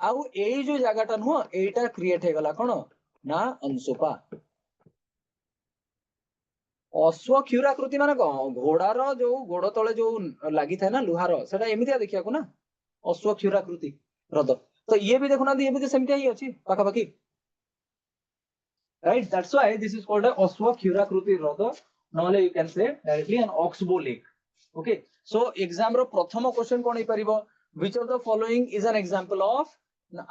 आउ एई जो जगहटा नु एटा क्रिएट हे गला कोन ना अंशुपा अश्वक्षुराकृति माने घोड़ार जो गोड़ तळे जो लागि थाए ना लुहार सेटा एमितिया देखिया को ना अश्वक्षुराकृति हृद तो ये भी देखो ना ये भी तो सेमटिया ही अछि पाखा पाखी right that's why this is called अश्वक्षुराकृति हृद नॉले you can say directly an oxbow lake okay so exam रो प्रथम क्वेश्चन कोन हे परिबो which of the following is an example of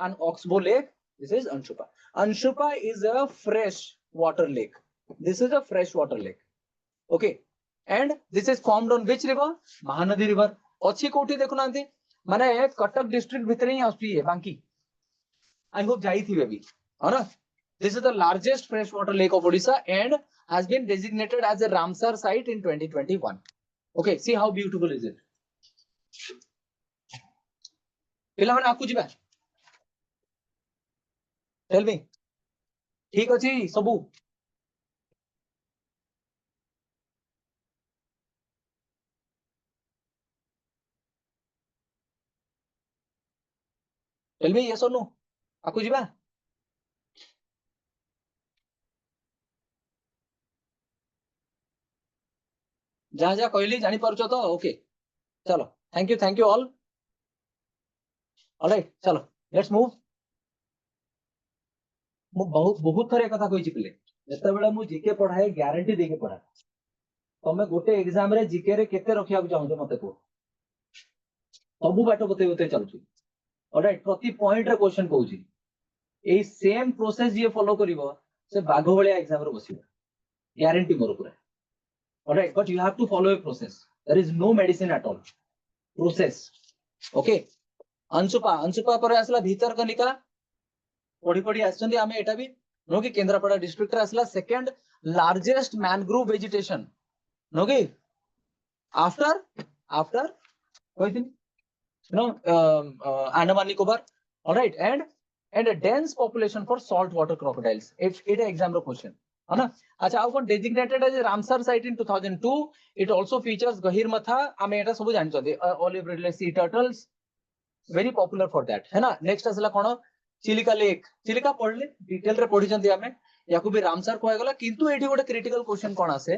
an oxbow lake this is anshupa is a fresh water lake this is a fresh water lake okay and this is formed on which river mahanadi river अछि कोठी देखु नांती माने Cuttack district भीतर ही आसी है बांकी I hope जाई थी बेबी है ना this is the largest fresh water lake of odisha and has been designated as a ramsar site in 2021 okay see how beautiful is it पिला माने आकु जिबा टेल मी ठीक अछि सबु टेल मी यस और नो आकु जिबा जहाँ जहाँ कहली जानी पारुछ तो ओके चलो थैंक यू ऑल ऑलराइट चलो लेट्स मूव मु बहुत बहुत थरे कथा कहि पिले जते बेला मु जीके पढाए ग्यारंटी देके पढा तमे गोटे एग्जाम रे जीके रे केते रखिया को चाहू मते को सब बाट बते बते चलछु ऑलराइट प्रति पॉइंट रे क्वेश्चन कहूची ए सेम प्रोसेस जे फॉलो करिवो से बाघ भलिया एग्जाम रे बसिबो ग्यारंटी मोर पूरा alright but you have to follow a process there is no medicine at all process okay Ansupa Ansupa पर आसला भीतर कनिका पढ़ी पढ़ी आछंदी आमे एटा भी नो कि केंद्रापड़ा डिस्ट्रिक्ट रे आसला सेकंड लार्जेस्ट मैनग्रोव वेजिटेशन नो कि आफ्टर आफ्टर कोइथिन you know Andaman Nicobar all right and a dense population for saltwater crocodiles it exam ro question है ना अच्छा आउ कोन designated as Ramsar site in 2002 it also features Gahirmatha आमे एटा सब जानि छथि olive ridley sea turtles very popular for that है ना next असला कोन चिलिका लेक चिलिका पढले डिटेल रे पढि छथि आमे याकू भी रामसर कहै गला किंतु एठी गोटे क्रिटिकल क्वेश्चन कोन आसे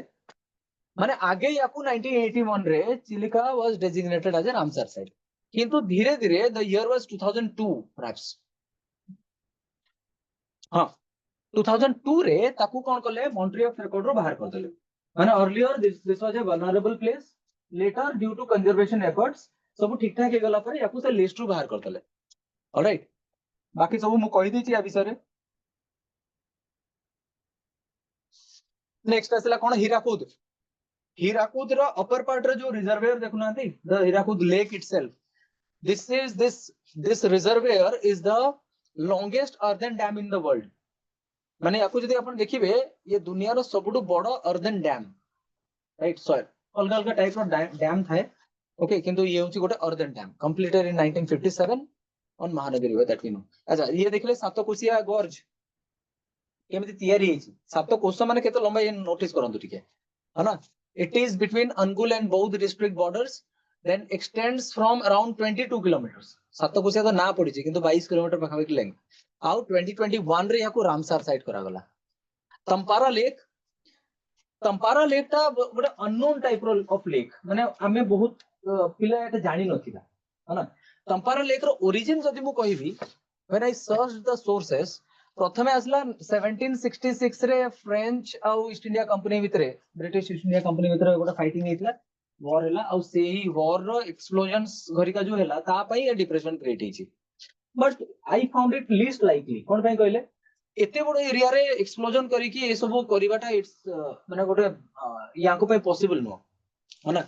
माने आगे याकू 1981 रे Chilika was designated as a Ramsar site किंतु धीरे धीरे द ईयर वाज 2002 परहैप्स हां 2002 रे ताकू कोन करले मॉन्ट्री ऑफ रिकॉर्ड रो बाहर कर देले माने earlier this was a vulnerable place later due to conservation efforts सब ठीक ठाक हे गला पर याकू से लिस्ट रो बाहर कर देले ऑलराइट बाकी सब मु कहि दी छी आ विषय रे नेक्स्ट असला कोन हीराकुद रो अपर पार्ट रे जो रिजर्वायर देखुनांती the Hirakud lake itself this reservoir is the longest earthen dam in the world माने याकू जदी अपन देखिबे ये दुनिया रो सबुटु बडो earthen dam राइट सॉइल अलग अलग टाइप रो डैम थाए ओके किंतु ये होची गोटे earthen dam completed in 1957 on Mahanadi river that we know अच्छा ये देखले सातकोशिया गोर्ज केमिति तयारी हेची सातकोश माने केते लंबा ये नोटिस करंतु ठीक है ना it is between Angul and Boudh district borders then extends from around 22 kilometers Satkosia तो ना पड़ी छी किंतु 22 किलोमीटर पाखापाखि लेंथ आउ 2021 रे याकू रामसर साइट करा गला तंपारा लेक ता गोटे अननोन टाइप रो ऑफ लेक माने हमें बहुत पिला एटा जानि नथिला है ना तंपारा लेक रो ओरिजिन जदी मु कहिबी when I search the sources प्रथमे आसला 1766 रे फ्रेंच आउ ईस्ट इंडिया कंपनी भितरे ब्रिटिश ईस्ट इंडिया कंपनी भितरे गोटे फाइटिंग हेतला वॉर हैला और से ही वॉर रो एक्सप्लोजन्स घरिका जो हैला ता पई ए डिप्रेशन क्रिएट हेची but I found it least likely कोन पई कहले एते बडो एरिया रे एक्सप्लोजन करी कि ए सब करिवाटा इट्स माने गोटे याको पई पॉसिबल नो है ना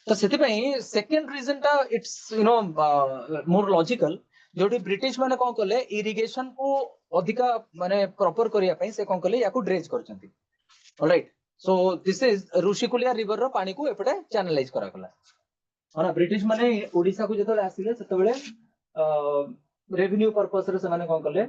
तो सेति पई सेकंड रीजन ता it's you know more logical जोटी ब्रिटिश माने कोन कहले इरिगेशन को अधिका माने प्रॉपर करिया पई से कोन कहले याको ड्रेज करचंती alright so this is Rushikulya river रो पानी को एपटे चैनलाइज करा गला हां ब्रिटिश माने ओडिसा को जतले आसिले सेतबेले रेवेन्यू पर्पस रे से माने कोन करले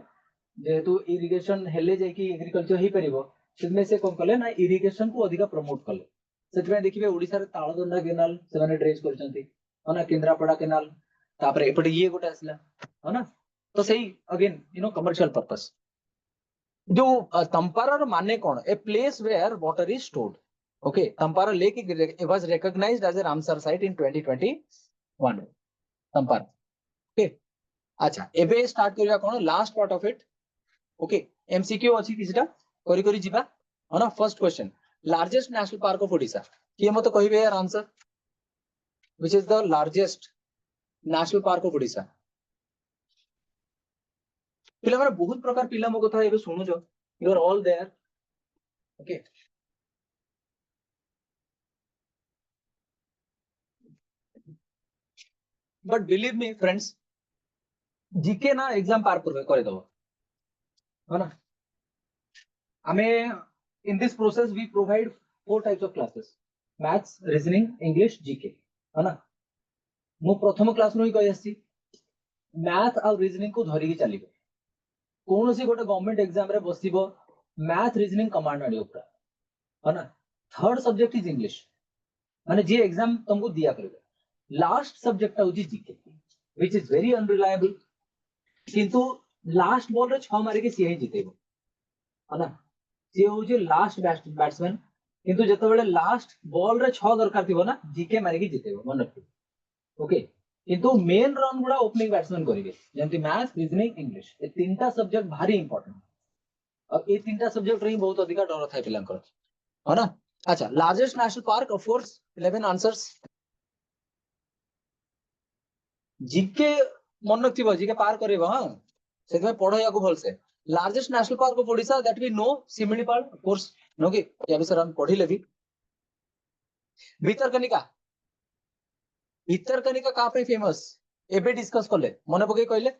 जेतु इरिगेशन हेले जे कि एग्रीकल्चर ही परिबो सेमे से कोन करले ना इरिगेशन को अधिका प्रमोट करले सेतबे देखिबे ओडिसा रे ताळदंडा केनाल से माने ड्रेज करचंती हां केंद्रापड़ा केनाल तापरे एपटे ये गोटे आसिला हां तो सही again you know commercial purpose जो तंपारा माने कौन a place where water is stored okay Tampara lake was recognised as a Ramsar site in 2021 Tampara okay अच्छा एबे स्टार्ट करिया कोन last part of it okay MCQ अछि किछटा करी करी जिबा हना first question largest national park of Odisha के मत कहिबे यार answer which is the largest national park of Odisha पिला माने बहुत प्रकार पिला मो कथा एबे सुनु जो you are all there okay but believe me friends GK ना एग्जाम पार करे दो है ना हमें in this process we provide 4 types of classes maths reasoning English GK है ना मो प्रथम क्लास रो ही कहि आसी मैथ और रीजनिंग को धरि के चलिबे कौन सी गोटे गवर्नमेंट एग्जाम रे बसिबो मैथ रीजनिंग कमांड आडियो पूरा है ना थर्ड सब्जेक्ट इज इंग्लिश माने जे एग्जाम तुमको दिया करबे लास्ट सब्जेक्ट होजी GK which is very unreliable किंतु लास्ट बॉल रे 6 मारिके सी ही जितेबो है ना सी होची लास्ट बैट्समैन किंतु जेतेबेले लास्ट बॉल रे 6 दरकार थिबो ना जीके मारिके जितेबो मन रखिबो ओके किंतु मेन रन गुडा ओपनिंग बैट्समैन करिवे जेंति मैथ्स रीजनिंग इंग्लिश ए तीनटा सब्जेक्ट भारी इंपोर्टेंट अब ए तीनटा सब्जेक्ट रे बहुत अधिक डर थाए पिलांकर है ना अच्छा largest national park of course 11 answers GK मन रखिबो जीके पार करिवो हां सेमे पढो याको भल से largest national park of Odisha that we know Similipal of course नो कि या विषय हम पढिले भी भितरकनिका भितरकनिका का पे फेमस एबे डिस्कस करले मने पके कहले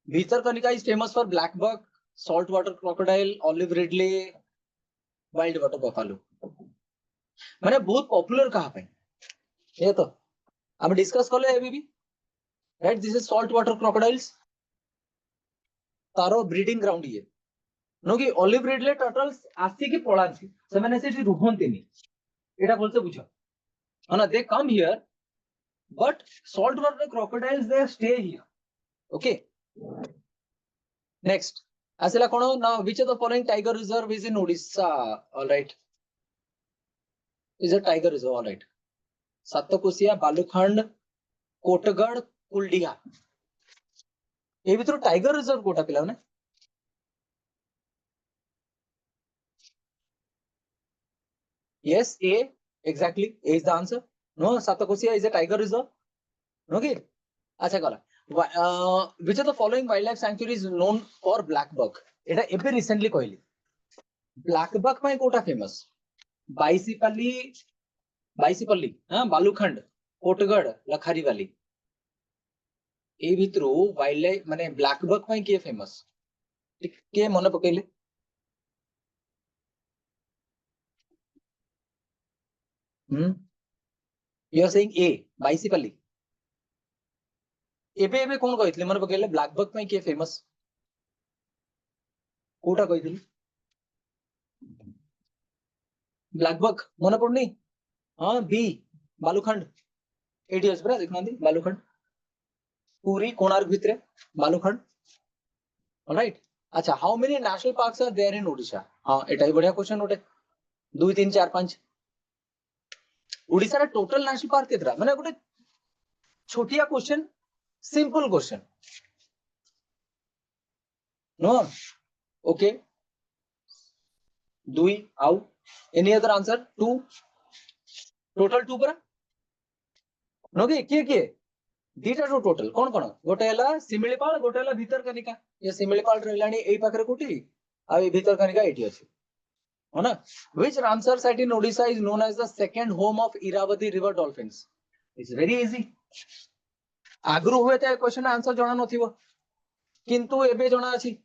Bhitarkanika is famous for black buck salt water crocodile olive ridley wild water buffalo माने बहुत पॉपुलर कहा पे ये तो हम डिस्कस करले एबे भी right this is salt water crocodiles taro breeding ground ये नो कि ऑलिव रिडले टर्टल्स आसी की पळांती से माने से रुहंतीनी एटा बोलते बुझो है ना they come here but saltwater crocodiles they stay here okay next asila kono now which of the following tiger reserve is in Odisha all right is a tiger reserve all right Satakosia Balukhand Kotagad Kuldiha ए भितर tiger reserve Kota पिला ने yes a exactly a is the answer no Satakosia is a tiger reserve no okay अच्छा गला which of the following wildlife sanctuary is known for black buck एटा एबे recently कहली black buck में Kota famous बाईसीपल्ली बाईसीपल्ली हां बालूखंड कोटगढ़ लखारी वाली ए भितरो wild life माने black buck में के फेमस के मन पकेले यू आर सेइंग ए बाईसीपल्ली एबे एबे कोन कहइतले मन पकेले ब्लैक बक में के फेमस कोटा कहइतले ब्लैक बक मन पड़नी हां बी बालूखंड एडी अछि बरा देखनांदी बालूखंड पूरी कोणार्क भितरे बालूखंड ऑलराइट अच्छा how many national parks are there in Odisha हां एटा ही बढ़िया क्वेश्चन उठे 2 3 4 5 ओडिशा रे टोटल नेशनल पार्क केतरा माने गोटे छोटिया क्वेश्चन सिंपल क्वेश्चन नो ओके 2 आउ एनी अदर आंसर 2 टोटल 2 पर नो के दीटा रो टोटल कोन कोन गोटे हला सिमिलीपाल गोटे हला भितरकनिका ये सिमिलीपाल रहलानी एई पाखरे कोठी आ ए भितरकनिका एठी अछि हो ना which Ramsar site in Odisha is known as the second home of Irrawaddy river dolphins it's very easy आगरु हुए त क्वेश्चन आंसर जणा नथिबो किंतु एबे जणा अछि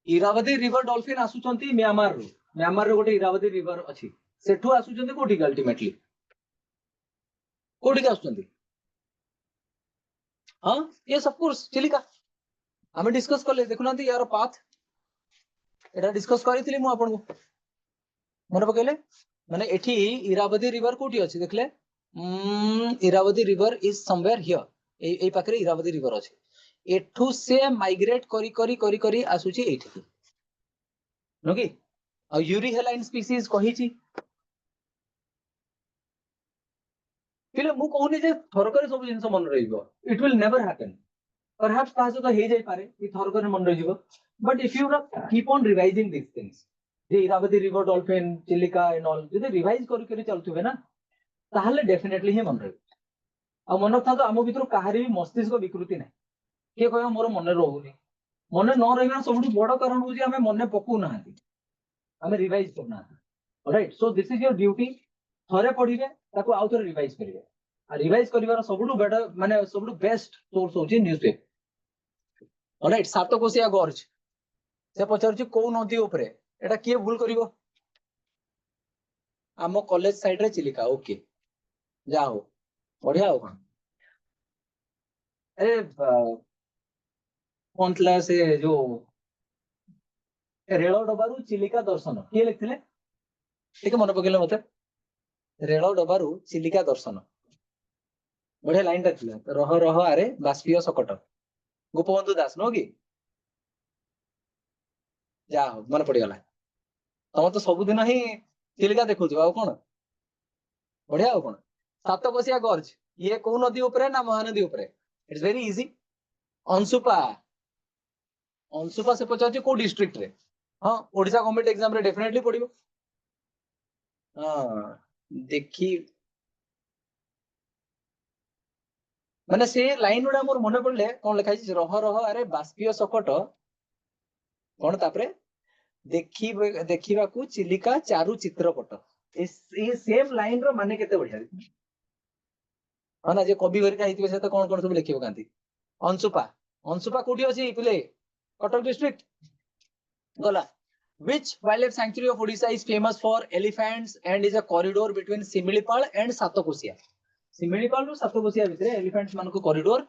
इरावती रिवर डॉल्फिन आसुचंती म्यांमार रो गोटे इरावती रिवर अछि सेठु आसुचंती कोठी अल्टीमेटली कोठी आसुचंती हां यस ऑफ कोर्स चिलिका हमें डिस्कस करले देखुनांती यार पाथ एटा डिस्कस करितली मु आपन को मन पकेले माने एठी इरावती रिवर कोठी अछि देखले Irrawaddy river is somewhere here ए पाखरे इरावती रिवर अछि एठू से माइग्रेट करी करी करी करी आसुची एठी नो कि आ यूरी हेलाइन स्पीसीज कहिची पिले मु कहूनी जे थरकरे सब जिंस मन रहिबो it will never happen perhaps तासो तो हे जाय पारे कि थरकरे मन रहिबो but if you keep on revising this things जे Irrawaddy river dolphin Chilika and all जदि रिवाइज करी करी चलथुबे ना ताहले डेफिनेटली ही मन रहिबो आ मन था तो आम भितर काहारी भी मस्तिष्क विकृति नै के कहयो मोर मन रहउनी मन न रहिबा सबटु बड़ कारण हो जे हमें मन पकु नाहंती हमें रिवाइज करना right so this is your duty थरे पढिबे ताको आउ थरे रिवाइज करिवे आ रिवाइज करिवार सबटु बेटर माने सबटु बेस्ट सोर्स होची न्यूज़पेपर ऑलराइट सातकोशिया गॉर्ज से पचारछि को नदी ऊपरे एटा के भूल करिवो आम कॉलेज साइड रे चिलिका ओके जाओ बढ़िया हो अरे कोनतला से जो रेल डबारू चिलिका दर्शन किए लिखथिले ठीक मन पकेले मते रेल डबारू चिलिका दर्शन बढ़िया लाइन टा थिला रह रह आरे बाष्पीय सकट गोपबंधु दास नो कि जा हो मन पड़गला तुम तो सबुदिन ही चिलिका देखु आ कौन बढ़िया आ कौन सातकोशिया गर्ज ये कौ नदी उपरे ना महानदी उपरे it's very easy Anshupa Anshupa से पचार को डिस्ट्रिक्ट रे हाँ ओडिशा गवर्नमेंट एग्जाम रे डेफिनेटली पड़िबो हाँ देखी माने से लाइन गुड़ा मोर मन पड़ले कौन लिखा रह रह अरे बाष्पीय सकट कौन तापरे देखी देखा चिलिका चारु चित्रपट सेम लाइन रो माने केते बढ़िया हाँ ना जे कवि घरिका हेतिबे से तो कौन सब लिखिबो कांती अंशुपा अंशुपा कोठी अछि पिले कटक डिस्ट्रिक्ट गला which wildlife sanctuary of Odisha is famous for elephants and is a corridor between Similipal and Satakosia Similipal रो Satakosia भितरे elephants मानको corridor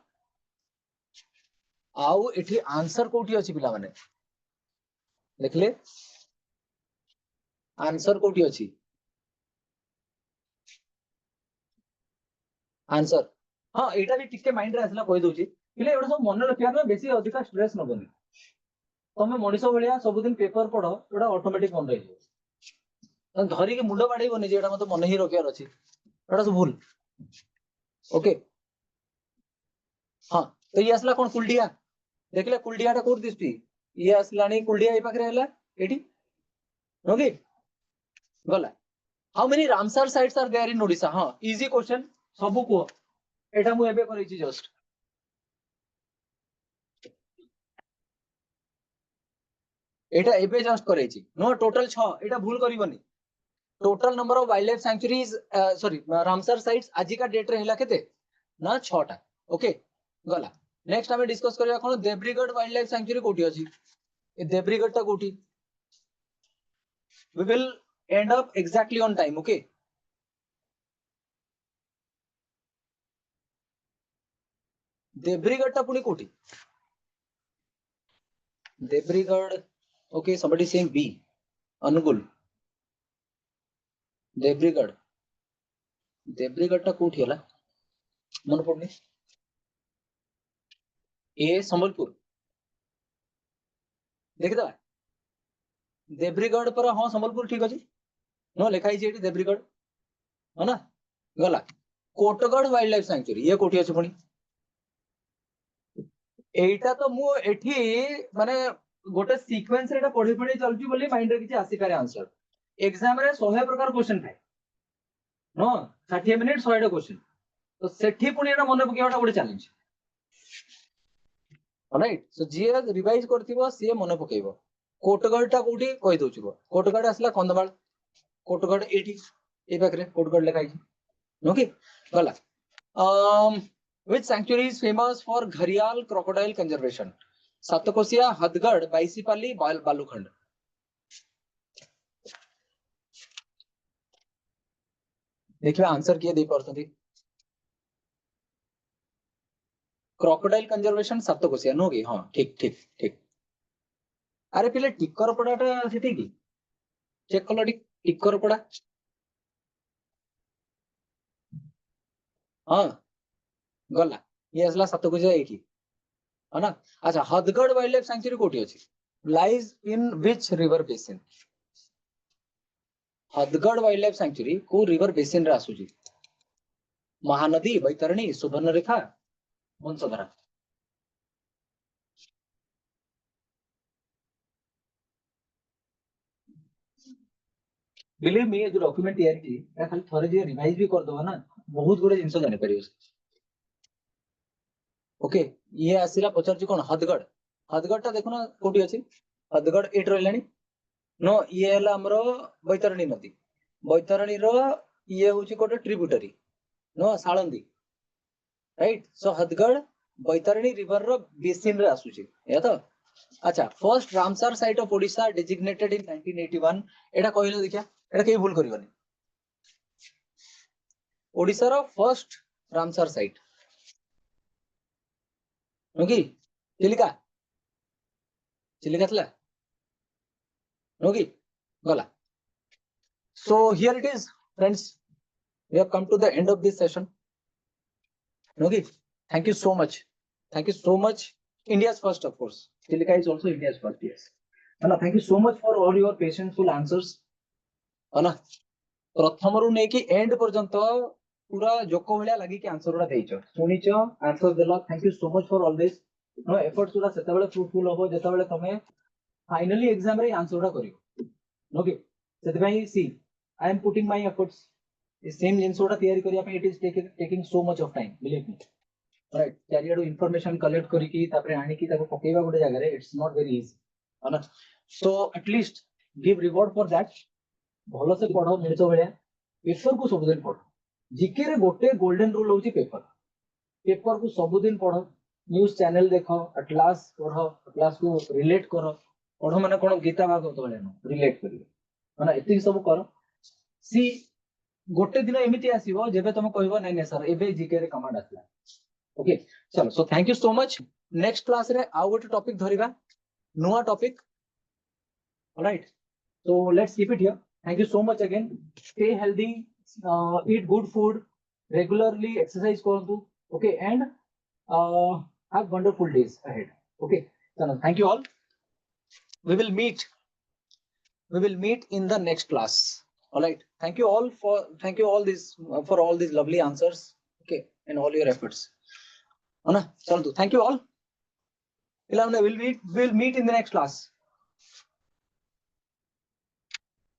आउ एठी आंसर कोठी अछि पिला माने देखले आंसर कोठी अछि आंसर हाँ एटा भी टिके माइंड रे आसला कहि दोची पिले एडा सब मन रखिया ना बेसी अधिका स्ट्रेस नबनी तमे मनीष भलिया सब दिन पेपर पढो एडा ऑटोमेटिक मन रही धरी के मुंड बाडैबोनी जे एडा मते मन ही रखियार अछि एडा सब भूल ओके हाँ तो ये आसला कोन कुलडिया देखले कुलडियाटा कोड दिसती ये आसलानी कुलडिया ए पाखरे हला एठी ओके गला how many Ramsar sites are there in Odisha हाँ इजी क्वेश्चन सबु को एटा मु एबे करैछि जस्ट एटा एबे जस्ट करैछि नो टोटल 6 एटा भूल करिवनी total number of wild life sanctuaries sorry Ramsar sites आज का डेट रे हला केते ना 6 टा ओके गला नेक्स्ट हमें डिस्कस करिया कोन देब्रीगढ़ वाइल्ड लाइफ सैंक्चुरी कोठी अछि ए देब्रीगढ़ ता कोठी we will end up exactly on time okay Debrigarh ता पुनी कोठी Debrigarh okay somebody saying B Angul Debrigarh Debrigarh ता कोठी हला मन पड़नी ए संबलपुर देखदा देब्रीगढ़ पर हाँ संबलपुर ठीक अछि नो लिखा ही जेठी देब्रीगढ़ है ना गला कोटगढ़ वाइल्ड लाइफ सैंक्चुरी ये कोठी अछि पुनी एटा तो मु एठी माने गोटे सीक्वेंस रे पढ़ी पढ़ी चलची बोली माइंड रे किछि आसी पारे आंसर एग्जाम रे 100 प्रकार क्वेश्चन थाए नो 60 मिनिट 100 टा क्वेश्चन तो सेठी पुनी एटा मन पकेवाटा गोटे चैलेंज राइट सो जे रिवाइज करथिबो से मन पकेइबो कोटगढ़ टा कोठी कहि दोछिबो कोटगढ़ आसला कंदमाल कोटगढ़ एठी ए पाखरे कोटगढ़ लिखाई ओके गला which sanctuary is famous for gharial crocodile conservation सातकोशिया हदगढ़ बाईसीपाली Balukhand देखिए आंसर किए दे परथि क्रोकोडाइल कंजर्वेशन सातकोशिया नो कि हां ठीक ठीक ठीक अरे पिले टिकर पड़ाटा सेठी की चेक कलो टिकर पड़ा हां गला ये असला सातकोशिया एठी है ना अच्छा हदगढ़ वाइल्ड लाइफ सैंक्चुरी कोठी अछि lies in which river basin Hadgarh wild life sanctuary को रिवर बेसिन रे आसुची महानदी बैतरणी सुवर्णरेखा वंशधारा बिलीव मी जो डॉक्यूमेंट तैयार की खाली थरे जे रिवाइज भी कर दो ना बहुत गुडे जिंस जानि परियो ओके ये आसिला पचार कोन हदगढ़ हदगढ़ ता देखो ना कोठी अछि हदगढ़ एट रहलानी नो ये हला हमरो बैतरणी नदी बैतरणी रो ये होची कोटे ट्रिब्यूटरी नो Salandi right so Hadgarh Baitarani river रो बेसिन रे आसुची या तो अच्छा first Ramsar site of Odisha designated in 1981 एटा कहिलो देखिया एटा के भूल करिवनी ओडिशा रो first Ramsar site okay Chilika Chilika थला ओके गला so here it is friends we have come to the end of this session Okay, thank you so much. Thank you so much. India's first, of course. Chilica is also India's first, yes. Anna, thank you so much for all your patientful answers. Anna, प्रथमରୁ ନେଇକି and पर्यंत पूरा जोको भलिया लागि कि answer गुडा देइछ सुनिछ answer देला thank you so much for all this नो एफर्ट्स गुडा सेतेबेले फ्रूटफुल होबो जेतेबेले तमे फाइनली एग्जाम रे आंसर गुडा करियो ओके सेते भाई see I am putting my efforts is same जिंस गुडा तयारी करिया पे it is taking so much of time believe me right चारियाडू इंफॉर्मेशन कलेक्ट करिकी तापरे आनी की ताको पकेइबा गुडे जगह रे इट्स नॉट वेरी इजी है ना so at least give reward for that भलो से पढ़ो मिर्च भलिया पेपर को सबुदिन पढ़ो जीके रे गोटे गोल्डन रूल होची पेपर पेपर को सबुदिन पढ़ो न्यूज चैनल देखो एटलास पढ़ो एटलास को रिलेट करो पढ़ो माने कोन गीता भागवत भलिया न रिलेट करियो माने एति सब करो सी गोटे दिन एमिति आसीबो जेबे तुम कहबो नै नै सर एबे जीके रे कमांड आसला ओके चलो so thank you so much next class रे आउ गोटे टॉपिक धरिबा नुवा topic alright so let's keep it here thank you so much again stay healthy eat good food regularly exercise karantu okay and have wonderful days ahead okay so thank you all we will meet in the next class all right thank you all this for all these lovely answers okay and all your efforts Anna thank you all we'll meet in the next class